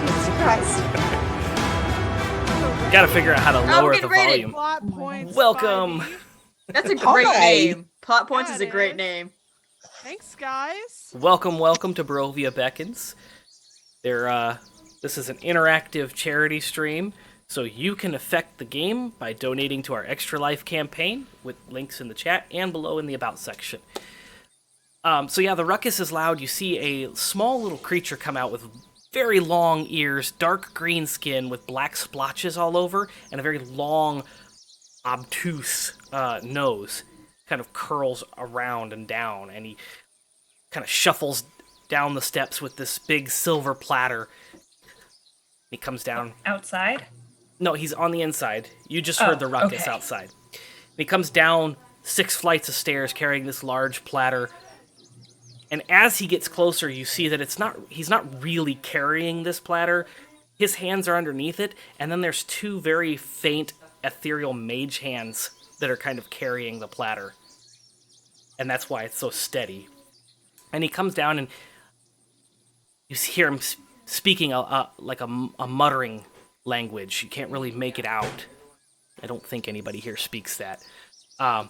Jesus Christ. Gotta figure out how to lower get the rated. volume. Plot points. Welcome. Spidey. That's a great Hi. name. Plot Points Yeah, is a it great is. name. Thanks, guys. Welcome to Barovia Beckons. This is an interactive charity stream, so you can affect the game by donating to our Extra Life campaign, with links in the chat and below in the About section. So yeah, the ruckus is loud. You see a small little creature come out with very long ears, dark green skin with black splotches all over, and a very long, obtuse nose. Kind of curls around and down, and he kind of shuffles down the steps with this big silver platter. He comes down. Outside? No, he's on the inside. You just heard the ruckus okay. outside. He comes down 6 flights of stairs carrying this large platter. And as he gets closer, you see that he's not really carrying this platter. His hands are underneath it, and then there's 2 very faint ethereal mage hands that are kind of carrying the platter. And that's why it's so steady. And he comes down, and you hear him speaking like a muttering language. You can't really make it out. I don't think anybody here speaks that. And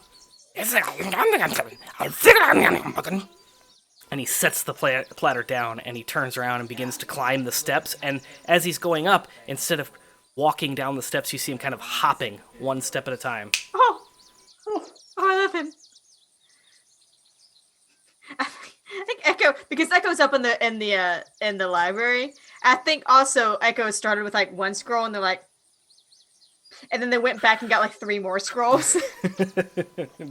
he sets the platter down, and he turns around and begins to climb the steps. And as he's going up, instead of walking down the steps, you see him kind of hopping 1 step at a time. Oh, I love him. I think Echo, because Echo's up in the library. I think also Echo started with like 1 scroll, and they're like, and then they went back and got like 3 more scrolls.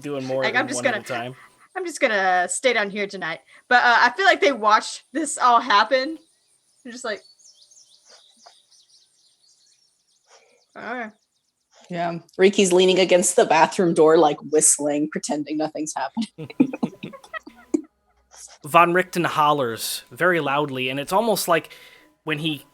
Doing more Like, than I'm just one gonna- at a time. I'm just gonna stay down here tonight. But I feel like they watched this all happen. They're just like, alright. Yeah. Rikki's leaning against the bathroom door, like whistling, pretending nothing's happening. Von Richten hollers very loudly, and it's almost like when he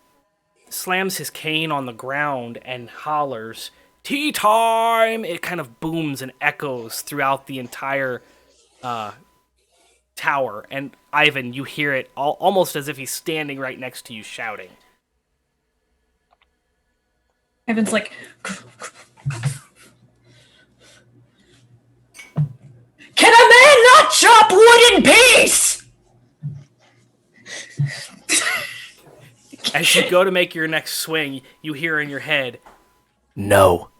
slams his cane on the ground and hollers, "Tea time!" It kind of booms and echoes throughout the entire tower. And Eyvin, you hear it almost as if he's standing right next to you shouting. Evan's like, Can a man not chop wood in peace? As you go to make your next swing, you hear in your head, "No."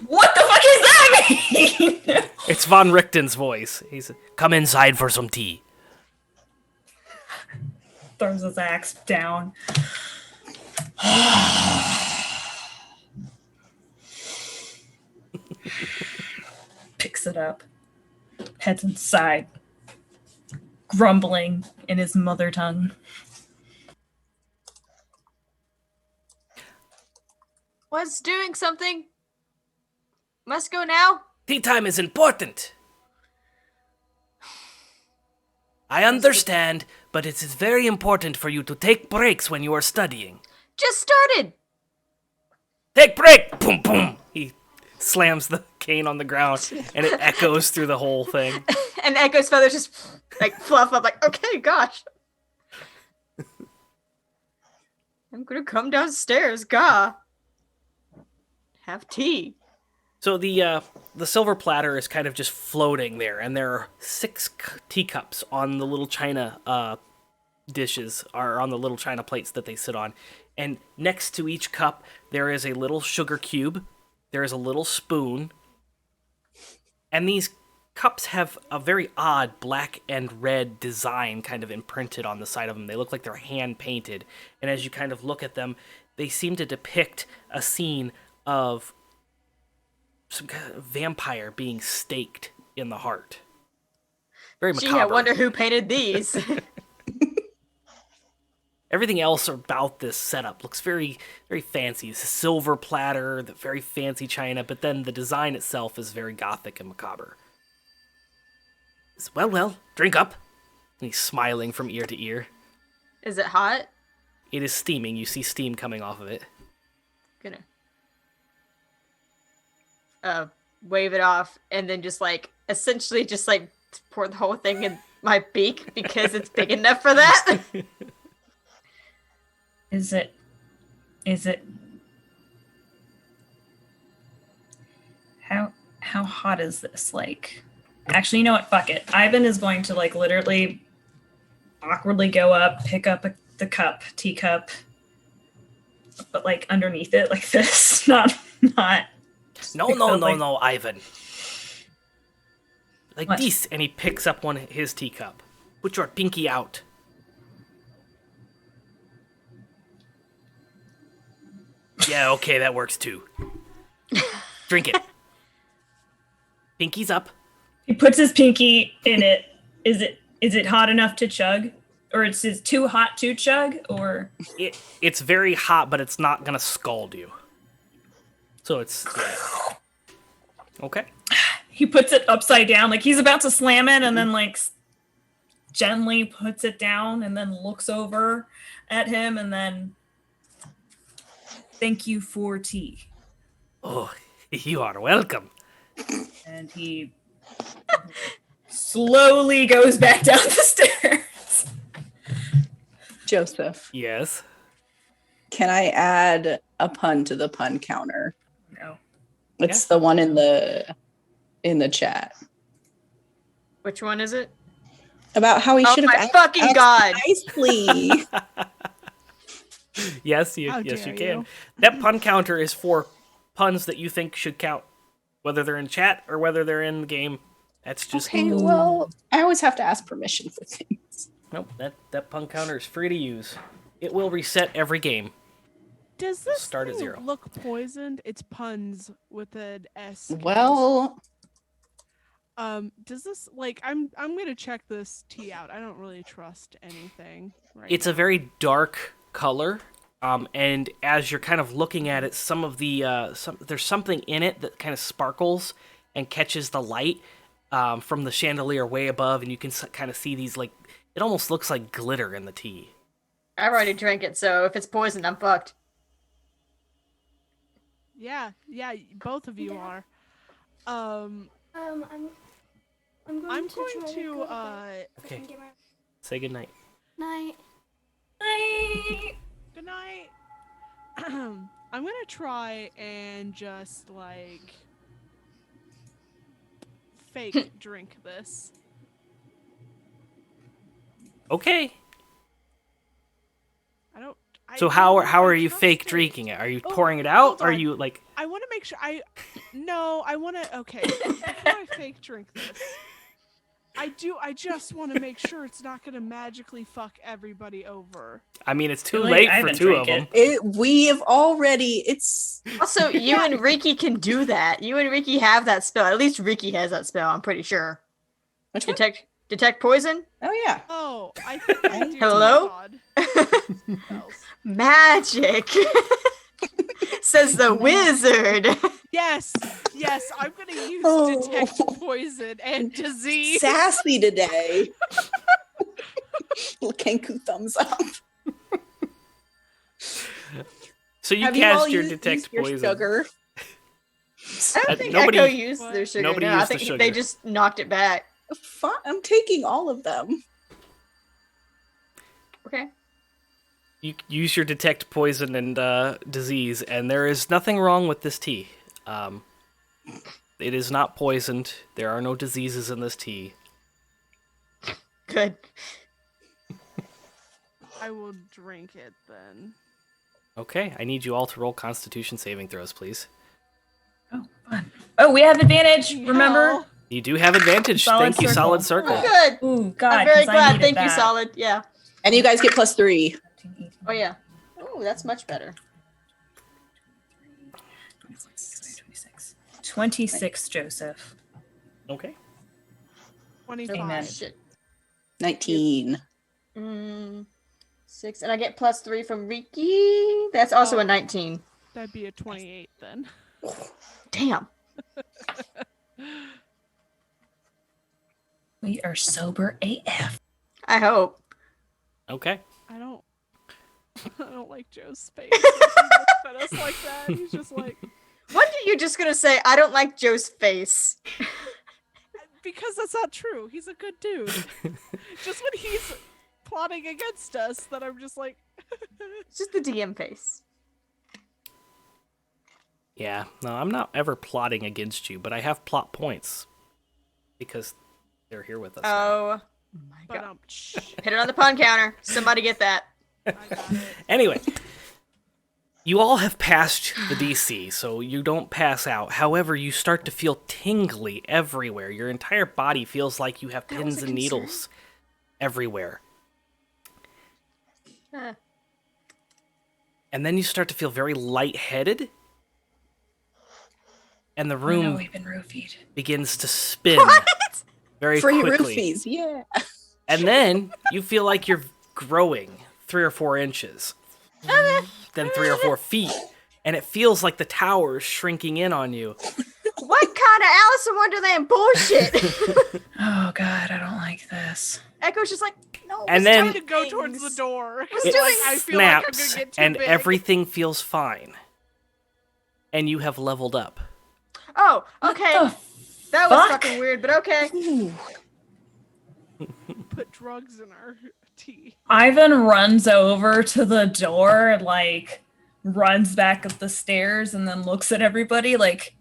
What the fuck is that mean? It's Von Richten's voice. He's, "Come inside for some tea." throws his axe down. Picks it up, heads inside, grumbling in his mother tongue. Was doing something. Must go now. Tea time is important. I understand, but it is very important for you to take breaks when you are studying. Just started. Take break! Boom, boom! He slams the cane on the ground, and it echoes through the whole thing. And Echo's feathers just like fluff up. Like, okay, gosh. I'm gonna come downstairs. Gah. Have tea. So the silver platter is kind of just floating there, and there are 6 teacups on the little china dishes, or on the little china plates that they sit on. And next to each cup, there is a little sugar cube, there is a little spoon, and these cups have a very odd black and red design kind of imprinted on the side of them. They look like they're hand-painted, and as you kind of look at them, they seem to depict a scene of some kind of vampire being staked in the heart. Very macabre. Gee, I wonder who painted these. Everything else about this setup looks very, very fancy. It's a silver platter, the very fancy china, but then the design itself is very gothic and macabre. Well, drink up. And he's smiling from ear to ear. Is it hot? It is steaming. You see steam coming off of it. Gonna wave it off and then just like essentially just like pour the whole thing in my beak because it's big enough for that. Is it how hot is this? Like, actually, you know what? Fuck it. Eyvin is going to like literally awkwardly go up, pick up the teacup, but like underneath it like this, not. No, Eyvin. Like What? this, and he picks up his teacup. Put your pinky out. Yeah, okay, that works too. Drink it. Pinky's up. He puts his pinky in it. Is it hot enough to chug? Or is it too hot to chug? Or It's very hot, but it's not gonna scald you. So it's okay. he puts it upside down, like he's about to slam it, and then like gently puts it down, and then looks over at him, and then thank you for tea. Oh, you are welcome. And he slowly goes back down the stairs. Joseph, Yes. can I add a pun to the pun counter? No. It's the one in the chat Which one is it? about how he Oh should my have fucking asked God. nicely. Yes, you How yes dare you can. you. That pun counter is for puns that you think should count, whether they're in chat or whether they're in the game. That's just Okay, well, I always have to ask permission for things. nope. That pun counter is free to use. It will reset every game. Does this Start at thing 0. look poisoned? It's puns with an S. Well, Does this like I'm gonna check this tea out. I don't really trust anything. Right. It's a very dark color, and as you're kind of looking at it, some of the there's something in it that kind of sparkles and catches the light from the chandelier way above, and you can kind of see these like it almost looks like glitter in the tea. I've already drank it, so if it's poisoned, I'm fucked. Yeah, both of you are. I'm going I'm to going try to go to bed. Okay. And get my Say goodnight. night. Good night. I'm gonna try and just like fake drink this. Okay. I So don't how know if are I you trust fake it. drinking it? Are you Oh, pouring it out? hold Or are on. you like I want to make sure I want to okay, before I fake drink this. I just want to make sure it's not going to magically fuck everybody over. I mean it's too Like, late I for haven't two of drank them. we have already. It's Also, you and Rikki can do that. You and Rikki have that spell. At least Rikki has that spell, I'm pretty sure. which one? Detect poison? Oh yeah. Oh, I think I do. Hello? God. Else. Magic! Says the wizard. Yes, I'm going to use Oh. detect poison and disease. Sassy today. Kenku thumbs up. So you Have you all cast your used detect your poison. sugar? I don't think Nobody- Echo used What? their sugar. Nobody No, I used the think they sugar. just knocked it back. Fine, I'm taking all of them. Okay. You use your detect poison and disease, and there is nothing wrong with this tea. It is not poisoned. There are no diseases in this tea. Good. I will drink it then. Okay, I need you all to roll Constitution saving throws, please. Oh, fun. Oh, we have advantage. Remember? Hell. You do have advantage. Solid Thank you, circle. Solid Circle. Oh, good. Ooh, God. I'm very 'cause I glad. needed Thank you, that. Solid. Yeah. And you guys get +3. Oh, yeah. Oh, that's much better. 26, Joseph. Okay. 25. Amen. Shit. 19. 6, and I get +3 from Rikki. That's also Oh. a 19. That'd be a 28 then. Damn. We are sober AF. I hope. Okay. I don't like Joe's face. Like, he looks at us like that. He's just like, What are you just gonna say? I don't like Joe's face. because that's not true. He's a good dude. Just when he's plotting against us, that I'm just like, It's just the DM face. Yeah. No, I'm not ever plotting against you, but I have plot points because they're here with us. now. Oh my but god. Hit it on the pun counter. Somebody get that. I got it. Anyway, you all have passed the DC, so you don't pass out. However, you start to feel tingly everywhere. Your entire body feels like you have That was pins a and concern. needles everywhere. And then you start to feel very lightheaded. And the Oh, no, room we've been roofied. begins to spin very Free quickly. roofies, yeah. And then you feel like you're growing 3 or 4 inches, then 3 or 4 feet, and it feels like the tower is shrinking in on you. What kind of Alice in Wonderland bullshit? Oh god, I don't like this. Echo's just like, no. And it's then- time To go towards the door. It Like, I feel like I'm Snaps, gonna get too and big. everything feels fine. And you have leveled up. Oh, okay. The That was fuck? fucking weird, but okay. Put drugs in our tea. Ivan runs over to the door and like runs back up the stairs and then looks at everybody like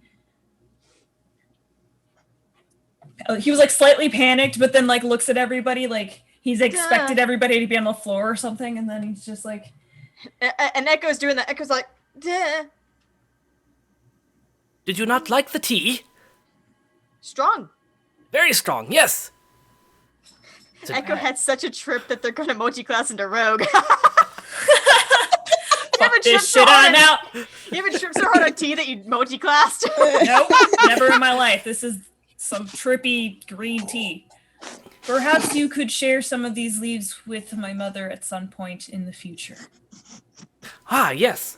he was like slightly panicked, but then like looks at everybody like he's expected everybody to be on the floor or something, and then he's just like, And Echo's doing that. Echo's like, duh. Did you not like the tea? Strong. Very strong, yes. It's a- Echo had such a trip that they're gonna multi-class into Rogue. fuck this shit on out. You haven't tripped so hard on T that you multi-classed? Nope, never in my life. This is some trippy green tea. Perhaps you could share some of these leaves with my mother at some point in the future. Ah, yes.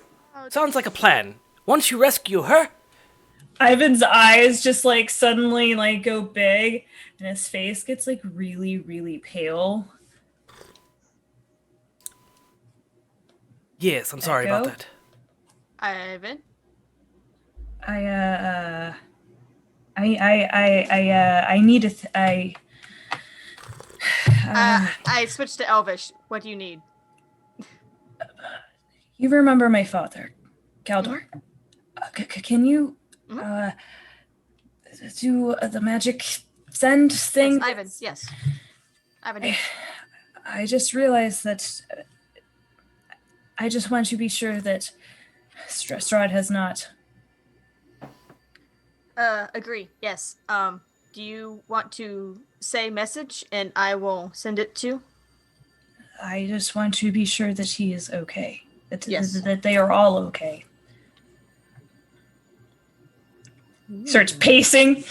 Sounds like a plan. Once you rescue her, Ivan's eyes just like suddenly like go big and his face gets like really, really pale. yes, I'm sorry about Echo? that. Ivan? I need I switched to Elvish. What do you need? you remember my father, Kaldor. Can you do the magic send thing? Yes, Ivan, yes. Ivan, yes. I just realized that I just want to be sure that Strahd has not. Agree, yes. Do you want to say message and I will send it to? I just want to be sure that he is okay. Yes. That they are all okay. Starts pacing.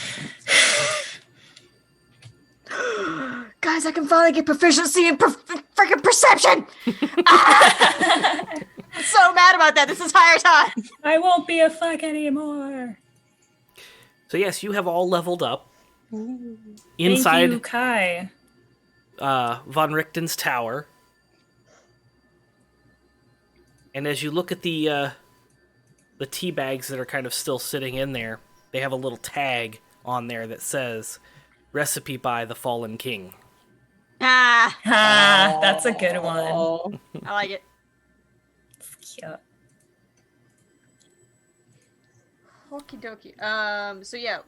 Guys, I can finally get proficiency in freaking perception! I'm so mad about that this entire time! I won't be a fuck anymore. So yes, you have all leveled up. Thank you, Inside Kai. Von Richten's tower. And as you look at the tea bags that are kind of still sitting in there, they have a little tag on there that says, "Recipe by the Fallen King." Ah, that's a good one. I like it. Cute. Okie dokie. So yeah,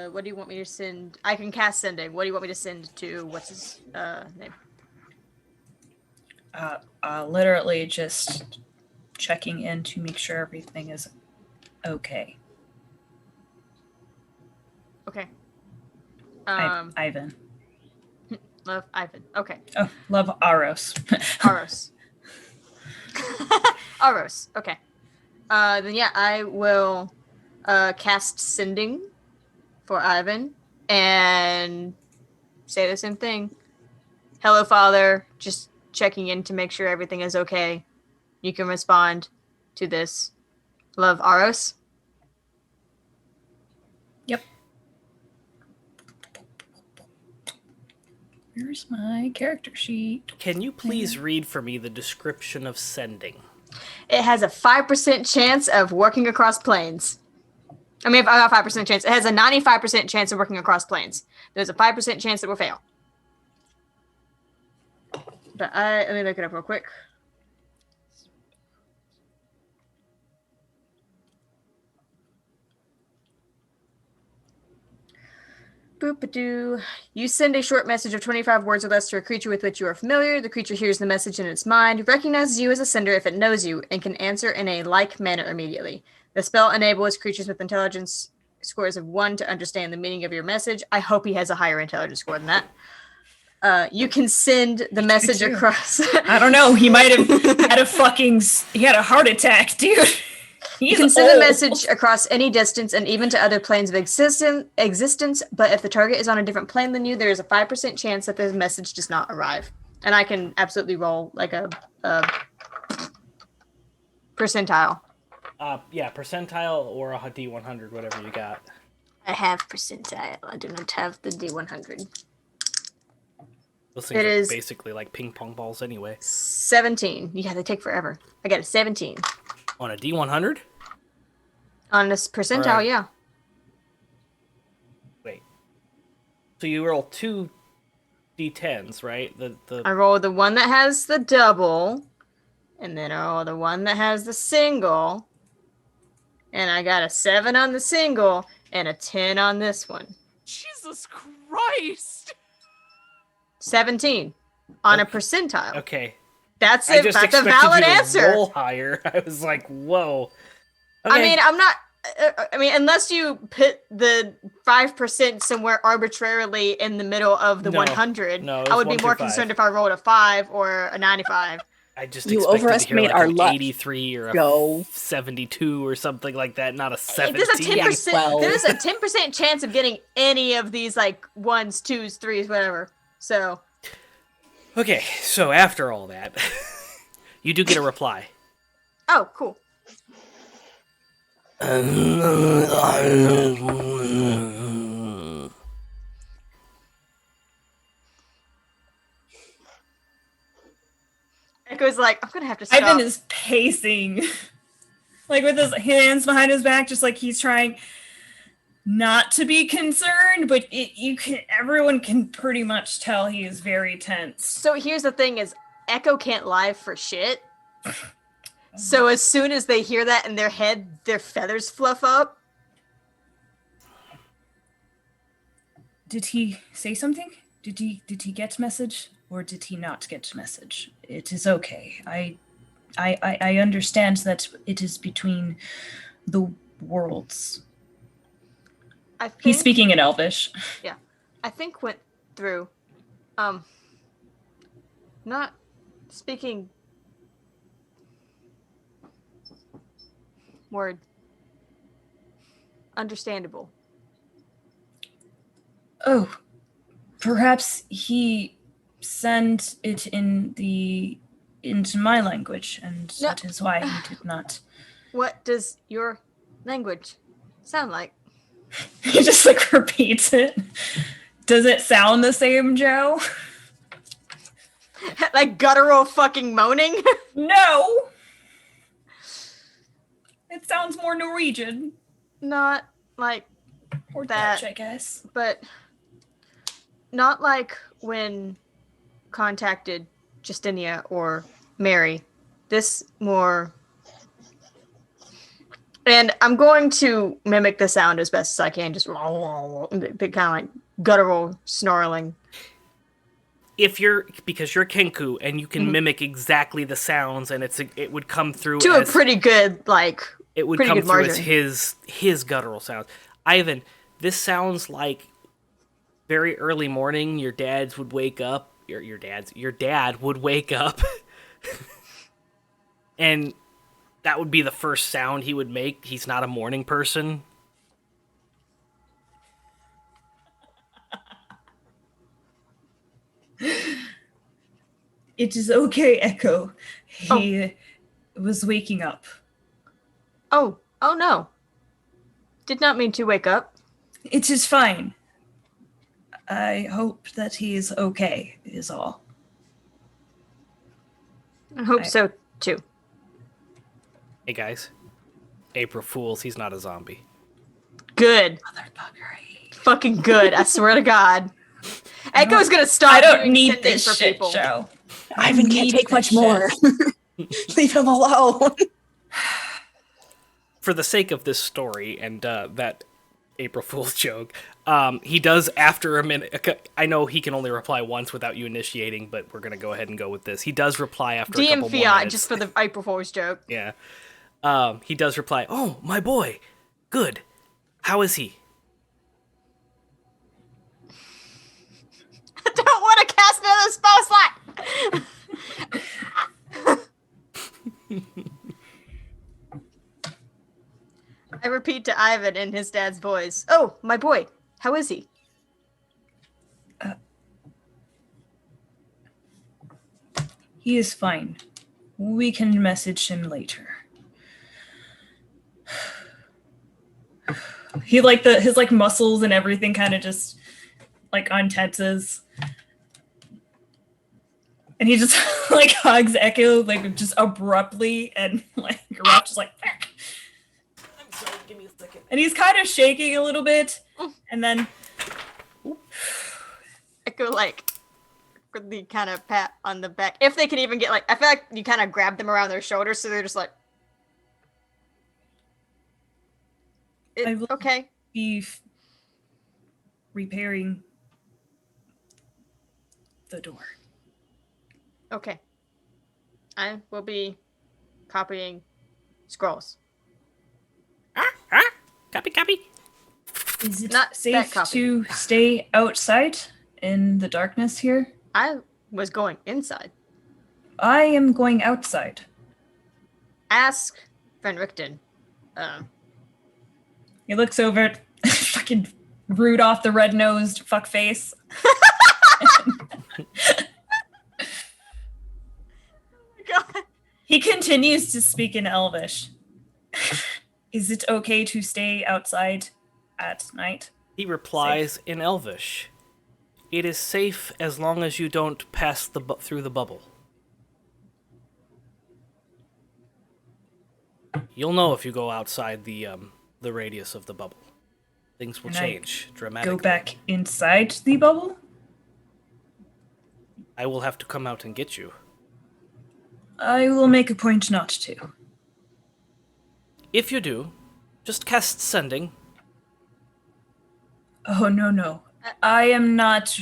what do you want me to send? I can cast sending. What do you want me to send to, what's his name? Literally just checking in to make sure everything is okay. Okay. Ivan. Love Ivan. Okay. Oh, love Aros. Aros. Aros. Okay. Then yeah, I will cast Sending for Eyvin and say the same thing. Hello, Father. Just checking in to make sure everything is okay. You can respond to this. Love, Aros. Yep. Here's my character sheet. Can you please read for me the description of Sending? It has a 5% chance of working across planes. I mean, not 5% chance. It has a 95% chance of working across planes. There's a 5% chance it will fail. But let me look it up real quick. Boop-a-doo. You send a short message of 25 words or less to a creature with which you are familiar. The creature hears the message in its mind, recognizes you as a sender if it knows you, and can answer in a like manner immediately. The spell enables creatures with intelligence scores of 1 to understand the meaning of your message. I hope he has a higher intelligence score than that. You can send the message across. I don't know. He might have had he had a heart attack, dude. You can send the message across any distance and even to other planes of existence, but if the target is on a different plane than you, there is a 5% chance that the message does not arrive. And I can absolutely roll like a percentile. Yeah, percentile or a D100, whatever you got. I have percentile. I do not have the D100. Those things are basically like ping pong balls anyway. 17. Yeah, they take forever. I got a 17. On a D100? On this percentile, right. Yeah. Wait. So you roll 2 D10s, right? I roll the one that has the double, and then I roll the one that has the single, and I got a 7 on the single and a 10 on this one. Jesus Christ! 17 on a percentile. Okay. That's it. That's a valid answer. Roll higher. I was like, whoa. Okay. I mean, I'm not. I mean, unless you put the 5% somewhere arbitrarily in the middle of the 100, I would be more concerned if I rolled a 5 or a 95. I just you expected overestimate to hear like our an luck. 83 or a 72 or something like that, not a 17. There's a 10% chance of getting any of these like 1s, 2s, 3s, whatever. So. Okay, so after all that, you do get a reply. Oh, cool. Echo's like, I'm gonna have to stop. Eyvin is pacing, like with his hands behind his back, just like he's trying not to be concerned, but everyone can pretty much tell he is very tense. So here's the thing is, Echo can't lie for shit. So as soon as they hear that in their head, their feathers fluff up. Did he say something? Did he get message or did he not get message? It is okay. I understand that it is between the worlds. He's speaking in Elvish. Yeah. I think went through. Not speaking word. Understandable. Oh. Perhaps he sent it into my language, and that is why he did not. What does your language sound like? He just like repeats it. Does it sound the same, Joe? Like guttural fucking moaning? No. It sounds more Norwegian. Not like or that, Dutch, I guess. But not like when contacted Justinia or Mary. This more. And I'm going to mimic the sound as best as I can, just the kind of like guttural snarling. Because you're Kenku and you can mimic exactly the sounds, and it would come through to a pretty good it would come through as his guttural sounds. Eyvin, this sounds like very early morning. Your dad would wake up, and that would be the first sound he would make. He's not a morning person. It is okay, Echo. He was waking up. Oh no. Did not mean to wake up. It is fine. I hope that he is okay, is all. I hope so, too. Hey, guys. April Fools, he's not a zombie. Good. Motherfucker. Fucking good, I swear to God. Echo's gonna stop. I don't doing need sending this for shit people. show. Eyvin can't take much more. Leave him alone. For the sake of this story and that April Fool's joke, he does after a minute. I know he can only reply once without you initiating, but we're gonna go ahead and go with this. He does reply after a couple DM more Fiat, minutes. just for the April Fool's joke. Yeah. He does reply, "Oh, my boy. Good. How is he?" I don't want to cast another spell slot! I repeat to Eyvin in his dad's voice. Oh, my boy. How is he? He is fine. We can message him later. He his muscles and everything kind of just untenses. And he just hugs Echo just abruptly and Rock just I'm sorry, give me a second. and he's kind of shaking a little bit and then Echo the kind of pat on the back. If they can even get I feel like you kind of grab them around their shoulders so they're just I will- okay. be repairing the door. Okay. I will be copying scrolls. Copy. Is it Not that safe copy. to stay outside in the darkness here? I was going inside. I am going outside. Ask Von Richten. He looks over at fucking Rudolph the red-nosed fuckface. God. He continues to speak in Elvish. Is it okay to stay outside at night? He replies in Elvish, "It is safe as long as you don't pass through the bubble. You'll know if you go outside the radius of the bubble. Things will And I change dramatically. Go back inside the bubble? I will have to come out and get you. I will make a point not to. If you do, just cast sending. Oh, no. I am not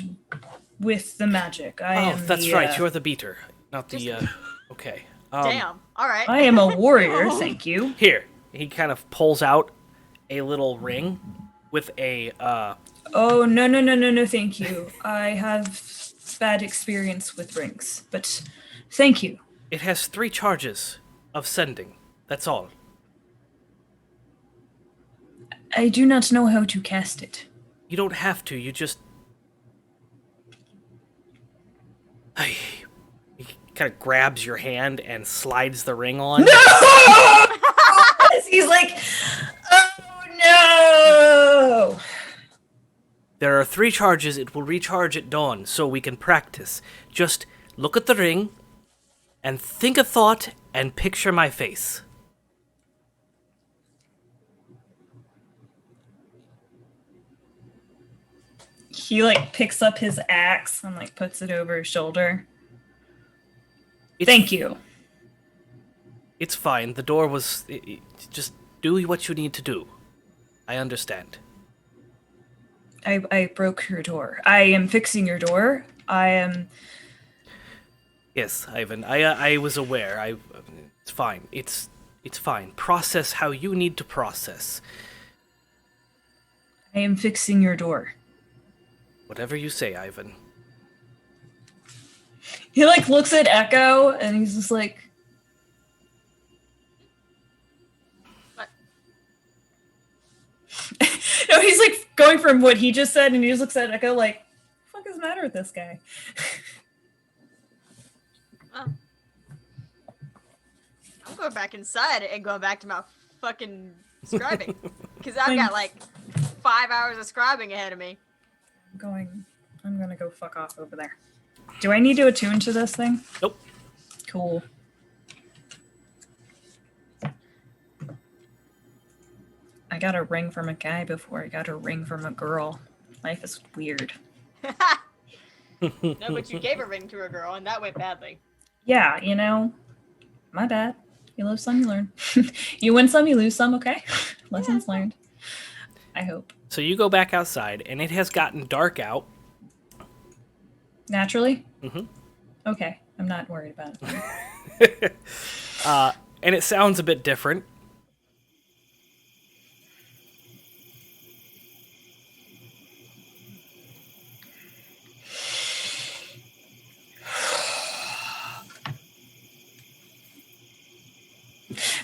with the magic. I am That's the, right. You're the beater, not the. Okay. Damn. All right. I am a warrior, thank you. Here, he kind of pulls out a little ring with a. Oh, no, thank you. I have bad experience with rings, but thank you. It has 3 charges of sending. That's all. I do not know how to cast it. You don't have to. You just. He kind of grabs your hand and slides the ring on. No! He's like, oh no! There are 3 charges. It will recharge at dawn, so we can practice. Just look at the ring, and think a thought, and picture my face. He picks up his axe and puts it over his shoulder. Thank you. It's fine. The door was... just do what you need to do. I understand. I broke your door. I am fixing your door. I am... Yes, Eyvin. I was aware. It's fine. It's fine. Process how you need to process. I am fixing your door. Whatever you say, Eyvin. He looks at Echo and he's just like, going from what he just said, and he just looks at Echo like, what the fuck is the matter with this guy? I'm going back inside and going back to my fucking scribing. Because I've got like 5 hours of scribing ahead of me. I'm gonna go fuck off over there. Do I need to attune to this thing? Nope. Cool. I got a ring from a guy before I got a ring from a girl. Life is weird. No, but you gave a ring to a girl and that went badly. Yeah, you know, my bad. You live some, you learn. You win some, you lose some, okay? Lessons learned. I hope. So you go back outside, and it has gotten dark out. Naturally? Mm-hmm. Okay, I'm not worried about it. And it sounds a bit different.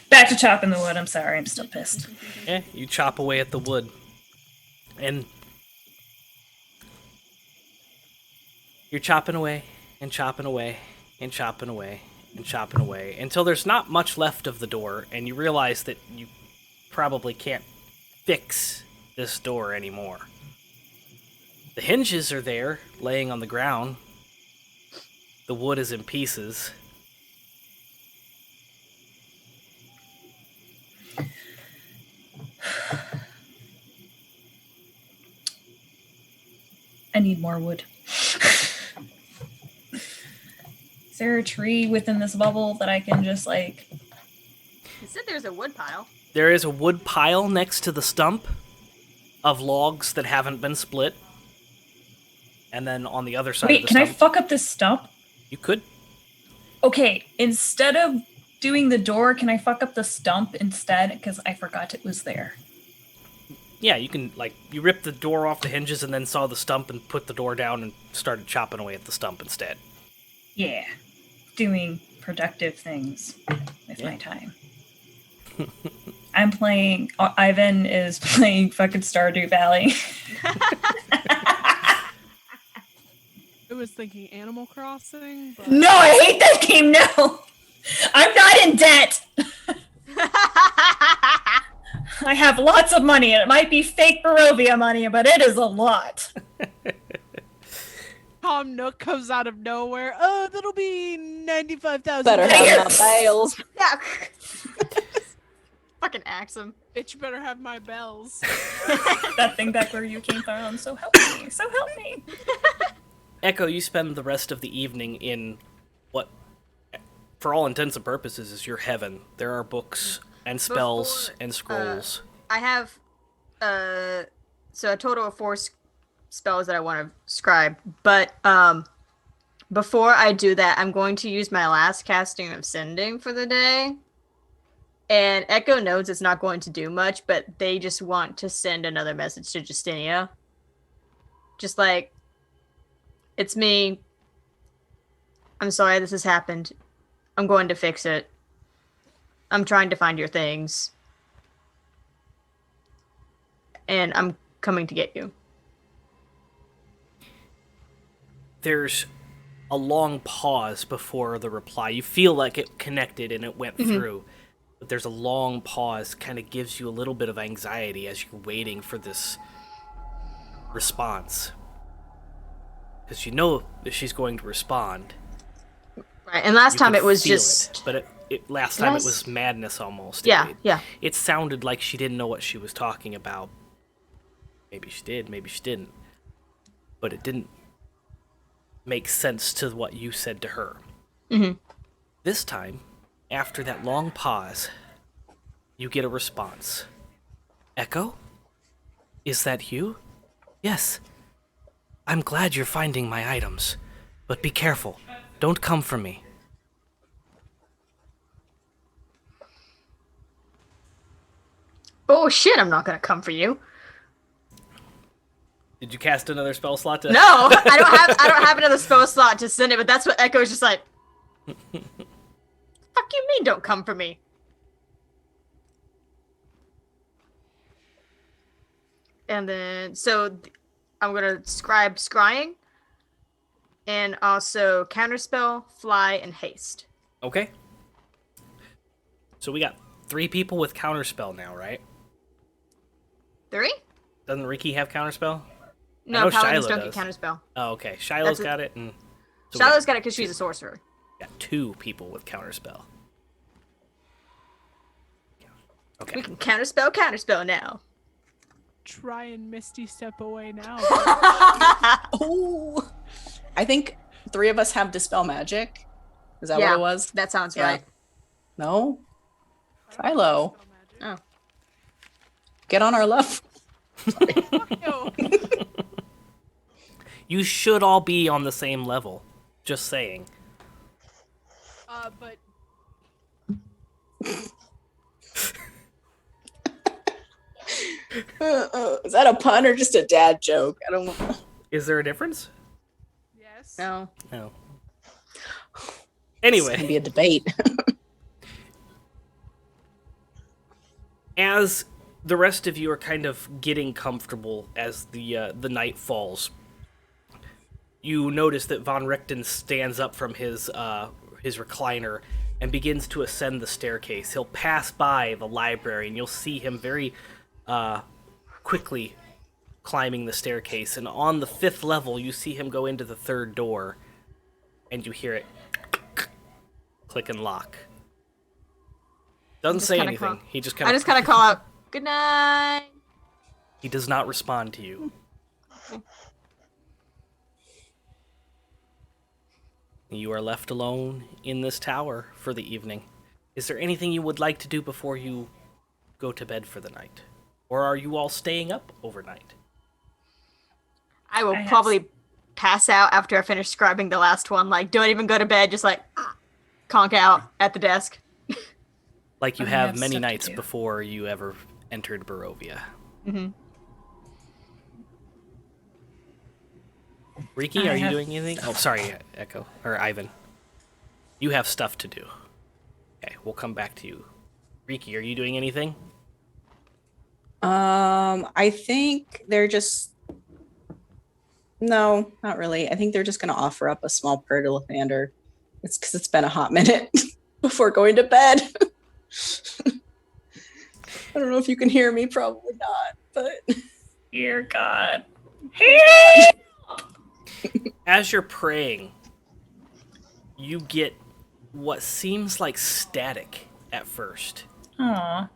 Back to chopping the wood. I'm sorry, I'm still pissed. Yeah, you chop away at the wood. And you're chopping away, and chopping away, and chopping away, and chopping away, until there's not much left of the door, and you realize that you probably can't fix this door anymore. The hinges are there, laying on the ground. The wood is in pieces. I need more wood. Is there a tree within this bubble that I can just like... You said there's a wood pile. There is a wood pile next to the stump of logs that haven't been split. And then on the other side of Wait, the can I stump... fuck up this stump? You could. Okay, instead of doing the door, can I fuck up the stump instead? Because I forgot it was there. Yeah, you can, like, you ripped the door off the hinges and then saw the stump and put the door down and started chopping away at the stump instead. Yeah. Doing productive things with my time. I'm playing... Eyvin is playing fucking Stardew Valley. I was thinking Animal Crossing, but... No, I hate that game now. I'm not in debt. I have lots of money, and it might be fake Barovia money, but it is a lot. Tom Nook comes out of nowhere. Oh, that'll be 95,000. Better have my bales. Yeah. Fucking axe him. Bitch, you better have my bells. That thing back where you came from. So help me. So help me. Echo, you spend the rest of the evening in what, for all intents and purposes, is your heaven. There are books and spells and scrolls. I have, so a total of 4 spells that I want to scribe. But before I do that, I'm going to use my last casting of Sending for the day. And Echo knows it's not going to do much, but they just want to send another message to Justinia. Just like, it's me. I'm sorry this has happened. I'm going to fix it. I'm trying to find your things. And I'm coming to get you. There's a long pause before the reply. You feel like it connected and it went through. But there's a long pause, kind of gives you a little bit of anxiety as you're waiting for this response. Because you know that she's going to respond. Right, and last time could it was feel just... it, but last time it was madness almost. Yeah, It yeah. It sounded like she didn't know what she was talking about. Maybe she did, maybe she didn't. But it didn't make sense to what you said to her. Mm-hmm. This time, after that long pause, you get a response. Echo? Is that you? Yes. I'm glad you're finding my items, but be careful. Don't come for me. Oh shit, I'm not gonna come for you. Did you cast another spell slot to... No, I don't have another spell slot to send it, but that's what Echo's just like. Fuck you mean don't come for me? And then, I'm going to scribe scrying and also counterspell, fly, and haste. Okay. So we got 3 people with counterspell now, right? 3? Doesn't Rikki have counterspell? No, paladins Shilo don't does. get counterspell. Oh, okay. Shiloh's got it, and so Shiloh's got it because she's a sorcerer. got 2 people with counterspell. Okay. We can counterspell now. Try and Misty step away now. Oh, I think 3 of us have dispel magic. Is that what it was? That sounds Yeah. right. No, Shilo, Oh. get on our level. Ew. You should all be on the same level. Just saying. But Is that a pun or just a dad joke? I don't know. Is there a difference? yes. No. No. It's gonna Anyway, be a debate. as the rest of you are kind of getting comfortable as the night falls, you notice that Von Richten stands up from his recliner and begins to ascend the staircase. He'll pass by the library, and you'll see him very quickly climbing the staircase. And on the 5th level, you see him go into the 3rd door, and you hear it click and lock. Doesn't say anything. He just kind of. I just kind of call out, "Good night." He does not respond to you. You are left alone in this tower for the evening. Is there anything you would like to do before you go to bed for the night? Or are you all staying up overnight? I will probably pass out after I finish scribing the last one. Like, don't even go to bed, just like conk out at the desk. Like you I have have many stuff to nights do. before you ever entered Barovia. Mm-hmm. Rikki, I are you have- doing anything? Oh, sorry, Echo. Or Eyvin. You have stuff to do. Okay, we'll come back to you. Rikki, are you doing anything? I think they're just. No, not really. I think they're just going to offer up a small prayer to Lathander. It's because it's been a hot minute before going to bed. I don't know if you can hear me. Probably not, but. Dear God. As you're praying, you get what seems like static at first. Aw.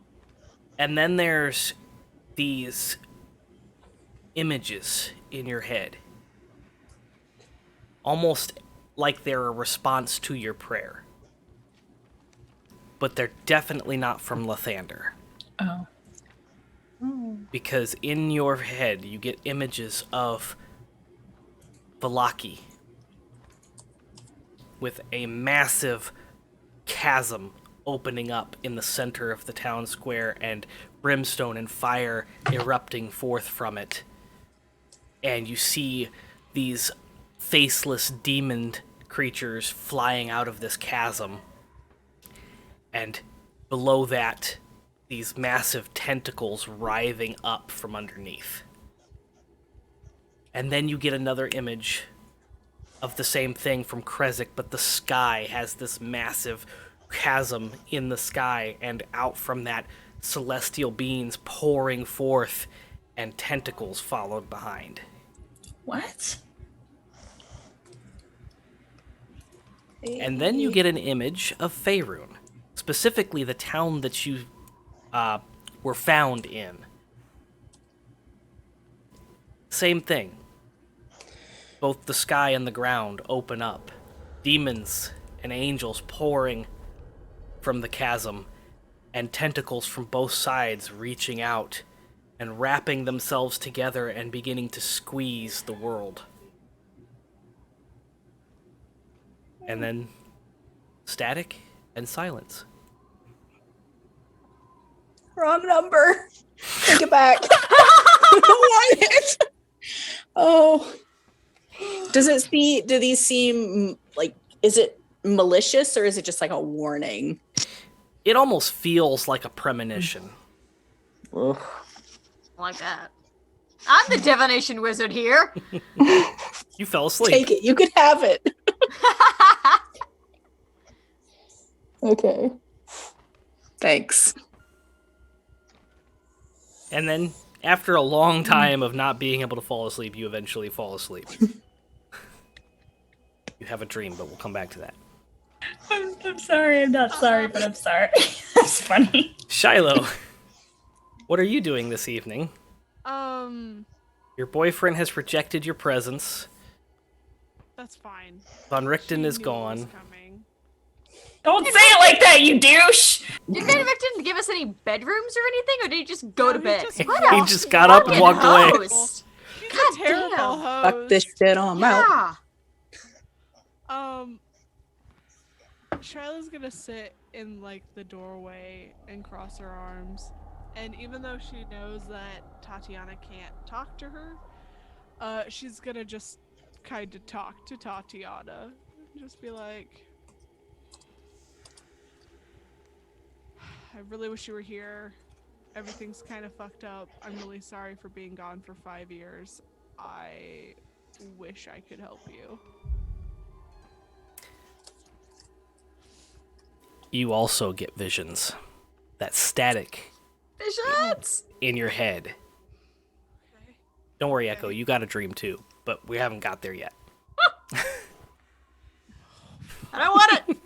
And then there's these images in your head. Almost like they're a response to your prayer. But they're definitely not from Lathander. Oh. Because in your head, you get images of Vallaki with a massive chasm opening up in the center of the town square and brimstone and fire erupting forth from it. And you see these faceless demon creatures flying out of this chasm. And below that, these massive tentacles writhing up from underneath. And then you get another image of the same thing from Krezk, but the sky has this massive chasm in the sky, and out from that, celestial beings pouring forth, and tentacles followed behind. What? And then you get an image of Faerun, specifically the town that you were found in. Same thing. Both the sky and the ground open up. Demons and angels pouring from the chasm, and tentacles from both sides reaching out and wrapping themselves together and beginning to squeeze the world. And then static and silence. Wrong number. Take it back. I don't want it. Oh. Do these seem like, is it malicious or is it just like a warning? It almost feels like a premonition. Ugh. Like that. I'm the divination wizard here. You fell asleep. Take it. You could have it. Okay. Thanks. And then, after a long time of not being able to fall asleep, you eventually fall asleep. You have a dream, but we'll come back to that. I'm sorry. I'm not sorry, but I'm sorry. That's funny. Shilo, what are you doing this evening? Your boyfriend has rejected your presence. That's fine. Von Richten She is knew it was gone. coming. Don't say it like that, you douche! Did Van Richten give us any bedrooms or anything, or did he just go No, to he bed? just- What a He just got up and fucking walked away. host. He's God a terrible damn. host. Fuck this shit on out. Yeah. Shiloh's gonna sit in like the doorway and cross her arms, and even though she knows that Tatiana can't talk to her, she's gonna just kind of talk to Tatiana, just be like, "I really wish you were here. Everything's kind of fucked up. I'm really sorry for being gone for 5 years. I wish I could help you." You also get visions. That static Visions. in your head. Okay. Don't worry, Echo, you got a dream too, but we haven't got there yet. I don't want it.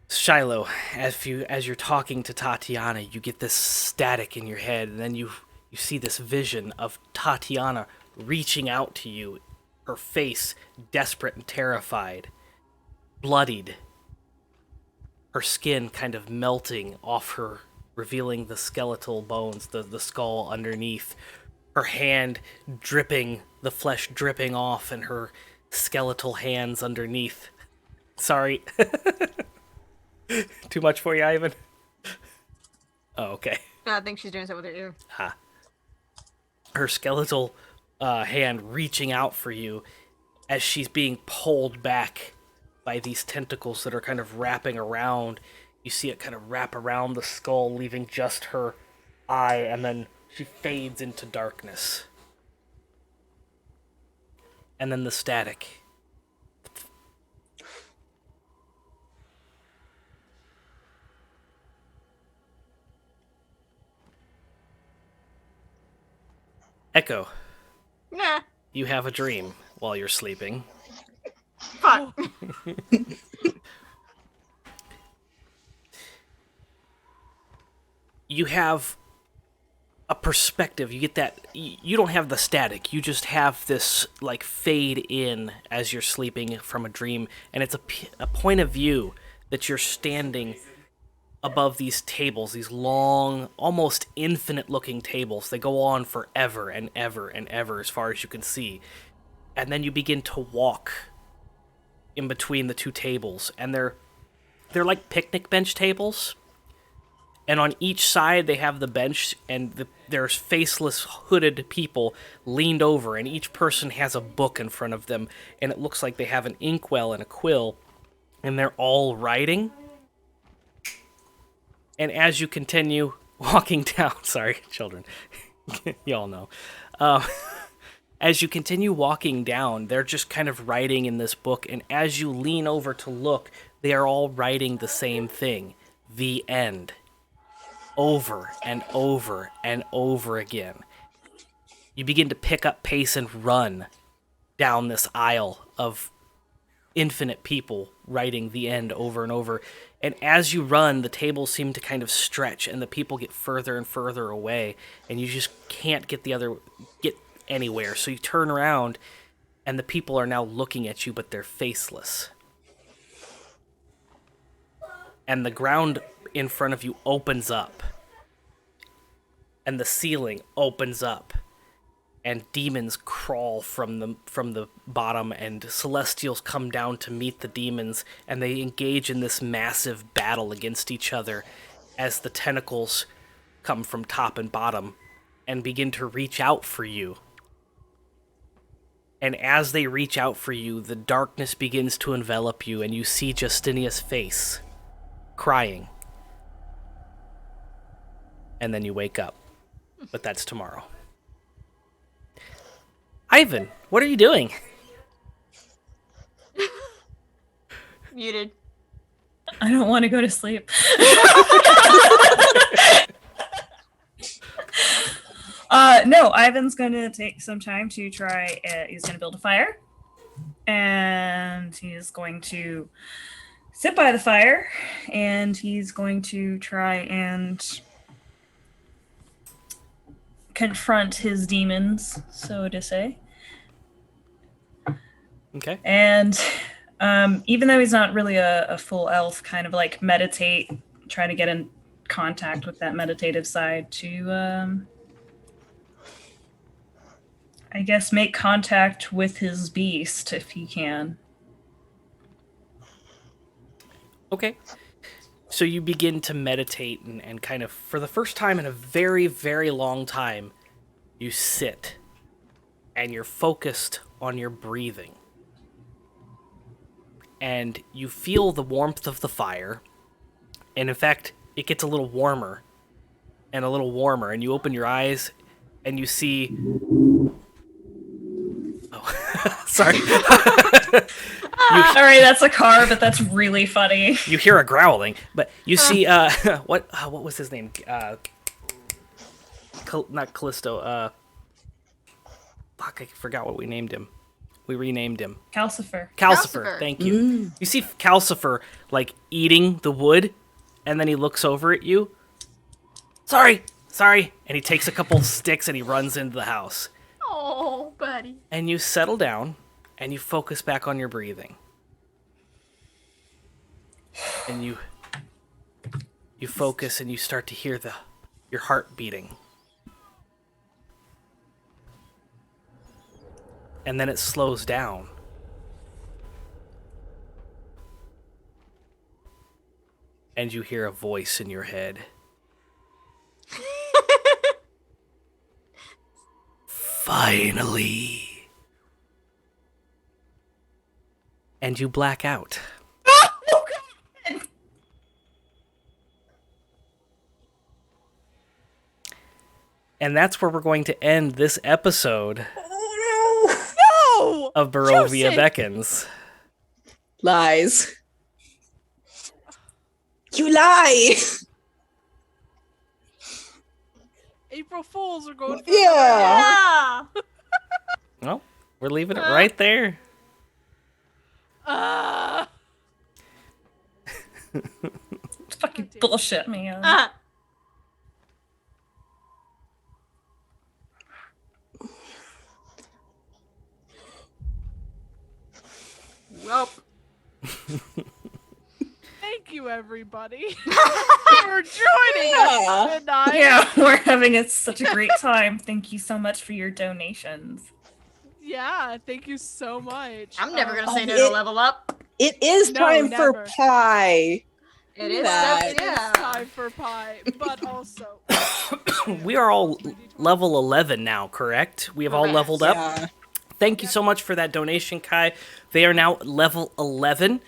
Shilo, as you're talking to Tatiana, you get this static in your head, and then you see this vision of Tatiana reaching out to you, her face desperate and terrified, bloodied, her skin kind of melting off her, revealing the skeletal bones, the skull underneath, her hand dripping, the flesh dripping off, and her skeletal hands underneath. Sorry. Too much for you, Eyvin? Oh, okay. No, I think she's doing something with her ear. Her skeletal hand reaching out for you as she's being pulled back by these tentacles that are kind of wrapping around. You see it kind of wrap around the skull, leaving just her eye, and then she fades into darkness. And then the static. Echo, Nah. you have a dream while you're sleeping. Fuck. You have a perspective. You get that. You don't have the static. You just have this like fade in as you're sleeping from a dream, and it's a point of view that you're standing above these tables, these long, almost infinite-looking tables. They go on forever and ever and ever, as far as you can see. And then you begin to walk in between the two tables, and they're like picnic bench tables. And on each side, they have the bench, and there's faceless, hooded people leaned over, and each person has a book in front of them, and it looks like they have an inkwell and a quill, and they're all writing. And as you continue walking down, sorry, children, you all know. As you continue walking down, they're just kind of writing in this book, and as you lean over to look, they are all writing the same thing, the end. Over and over and over again. You begin to pick up pace and run down this aisle of infinite people writing the end over and over. And as you run, the tables seem to kind of stretch, and the people get further and further away, and you just can't get anywhere. So you turn around, and the people are now looking at you, but they're faceless. And the ground in front of you opens up, and the ceiling opens up, and demons crawl from the bottom, and celestials come down to meet the demons, and they engage in this massive battle against each other as the tentacles come from top and bottom and begin to reach out for you. And as they reach out for you, the darkness begins to envelop you, and you see Justinia's face, crying. And then you wake up. but that's tomorrow. Eyvin, what are you doing? Muted. I don't want to go to sleep. No, Ivan's going to take some time to try. He's going to build a fire. And he's going to sit by the fire. And he's going to try and confront his demons, so to say. Okay. And even though he's not really a full elf, kind of like meditate, try to get in contact with that meditative side to, I guess, make contact with his beast if he can. Okay. So you begin to meditate and kind of, for the first time in a very, very long time, you sit and you're focused on your breathing. And you feel the warmth of the fire. And in fact, it gets a little warmer and a little warmer. And you open your eyes and you see... Oh, sorry. Sorry, that's a car, but that's really funny. You hear a growling, but you see, what was his name? Not Callisto, fuck, I forgot what we named him. We renamed him. Calcifer. Calcifer, thank you. You see Calcifer, like, eating the wood, and then he looks over at you. Sorry, and he takes a couple sticks and he runs into the house. Oh, buddy. And you settle down, and you focus back on your breathing. And you focus and you start to hear your heart beating. And then it slows down. And you hear a voice in your head. Finally. And you black out. And that's where we're going to end this episode No! of Barovia Joseph! Beckons. Lies. You lie. April Fools are going for Yeah. Well, we're leaving it right there. It's fucking bullshit, man. Well. Thank you, everybody, for joining us tonight. Yeah, we're having such a great time. Thank you so much for your donations. Yeah, thank you so much. I'm never going to say no to level up. It is No, time never. for pie. It is. That. It Yeah. is time for pie, but also We are all level 11 now, correct? We have all Correct. leveled up. Yeah. Thank you so much for that donation, Kai. They are now level 11.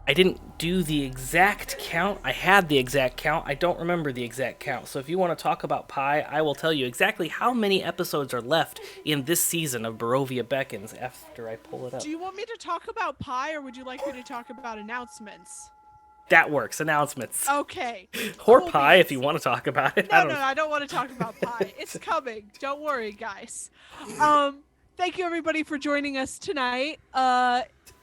I didn't do the exact count. I had the exact count. I don't remember the exact count. So if you want to talk about Pi, I will tell you exactly how many episodes are left in this season of Barovia Beckons after I pull it up. do you want me to talk about pie, or would you like me to talk about announcements? That works. Announcements. Okay. Or Cool Pi if beans. you want to talk about it. No, I don't want to talk about pie. It's coming. Don't worry, guys. Thank you, everybody, for joining us tonight.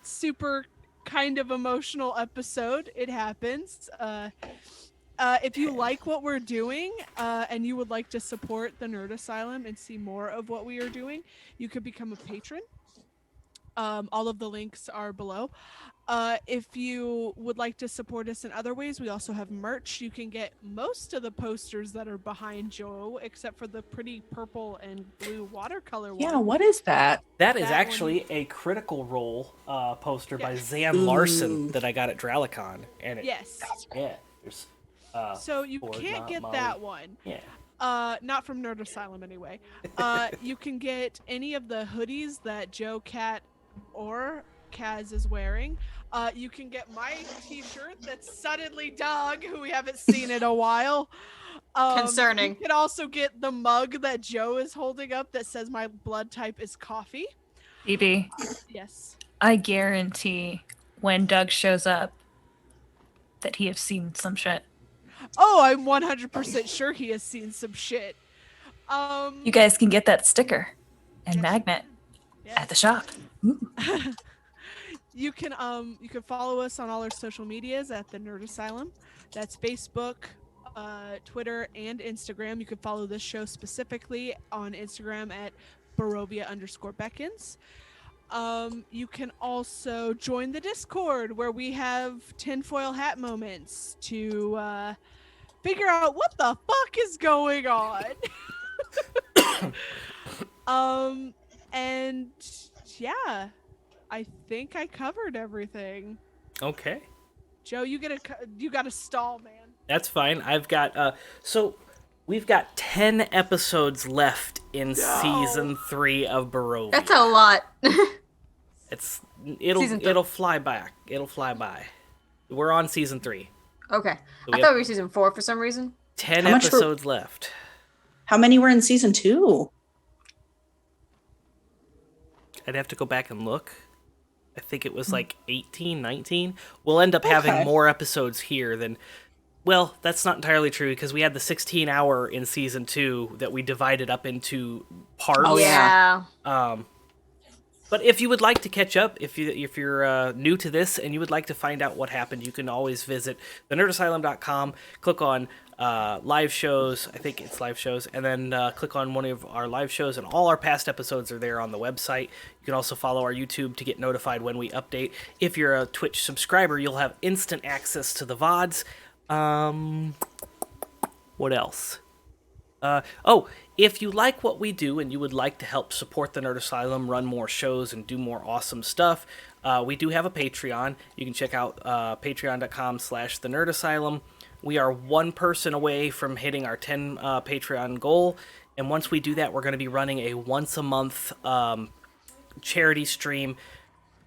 Super kind of emotional episode. It happens. If you like what we're doing and you would like to support the Nerd Asylum and see more of what we are doing, you could become a patron. All of the links are below. If you would like to support us in other ways, we also have merch. You can get most of the posters that are behind Joe, except for the pretty purple and blue watercolor one. Yeah, what is that? That is That actually a Critical Role poster by Yes. Zan Larson that I got at Dralicon. And it, Yes. yeah, there's So you Ford, can't not get Molly. that one. Yeah. Not from Nerd Asylum anyway. You can get any of the hoodies that Joe, Cat, or Kaz is wearing. You can get my t-shirt that's suddenly Doug, who we haven't seen in a while. Concerning. You can also get the mug that Joe is holding up that says my blood type is coffee. BB, Yes. I guarantee when Doug shows up that he has seen some shit. Oh, I'm 100% sure he has seen some shit. You guys can get that sticker and Yes, magnet yes. at the shop. You can follow us on all our social medias at the Nerd Asylum. That's Facebook, Twitter, and Instagram. You can follow this show specifically on Instagram at Barovia_Beckons. You can also join the Discord where we have tinfoil hat moments to figure out what the fuck is going on. And yeah, I think I covered everything. Okay. Joe, you got to stall, man. That's fine. I've got so we've got 10 episodes left in season 3 of Barovia. That's a lot. It'll fly by. It'll fly by. We're on season 3. Okay. So I thought we were season 4 for some reason. 10 episodes left. How many were in season 2? I'd have to go back and look. I think it was like 18, 19. We'll end up having more episodes here than... Well, that's not entirely true because we had the 16-hour in season 2 that we divided up into parts. Oh, yeah. But if you would like to catch up, if you're new to this and you would like to find out what happened, you can always visit thenerdasylum.com, click on live shows, I think it's live shows, and then click on one of our live shows, and all our past episodes are there on the website. You can also follow our YouTube to get notified when we update. If you're a Twitch subscriber, you'll have instant access to the VODs. What else? If you like what we do and you would like to help support the Nerd Asylum, run more shows, and do more awesome stuff, we do have a Patreon. You can check out patreon.com/the Nerd Asylum. We are one person away from hitting our 10 Patreon goal, and once we do that, we're going to be running a once-a-month charity stream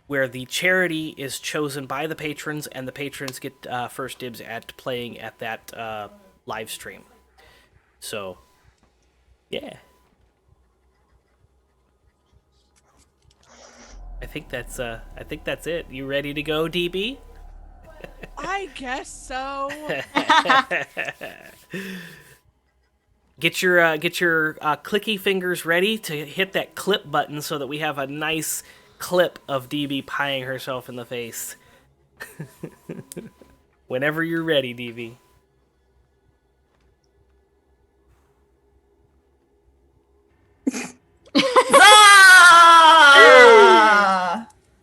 where the charity is chosen by the patrons, and the patrons get first dibs at playing at that live stream. So... yeah. I think that's it. You ready to go, DB? I guess so. Get your clicky fingers ready to hit that clip button so that we have a nice clip of DB pieing herself in the face. Whenever you're ready, DB.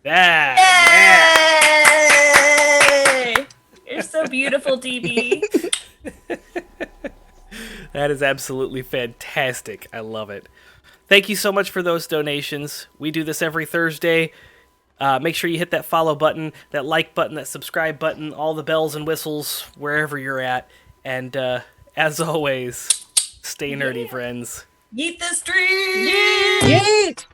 Yay! You're so beautiful, DB. That is absolutely fantastic. I love it. Thank you so much for those donations. We do this every Thursday. Make sure you hit that follow button, that like button, that subscribe button, all the bells and whistles, wherever you're at. And as always, stay nerdy, friends. Yeet the street! Yeet!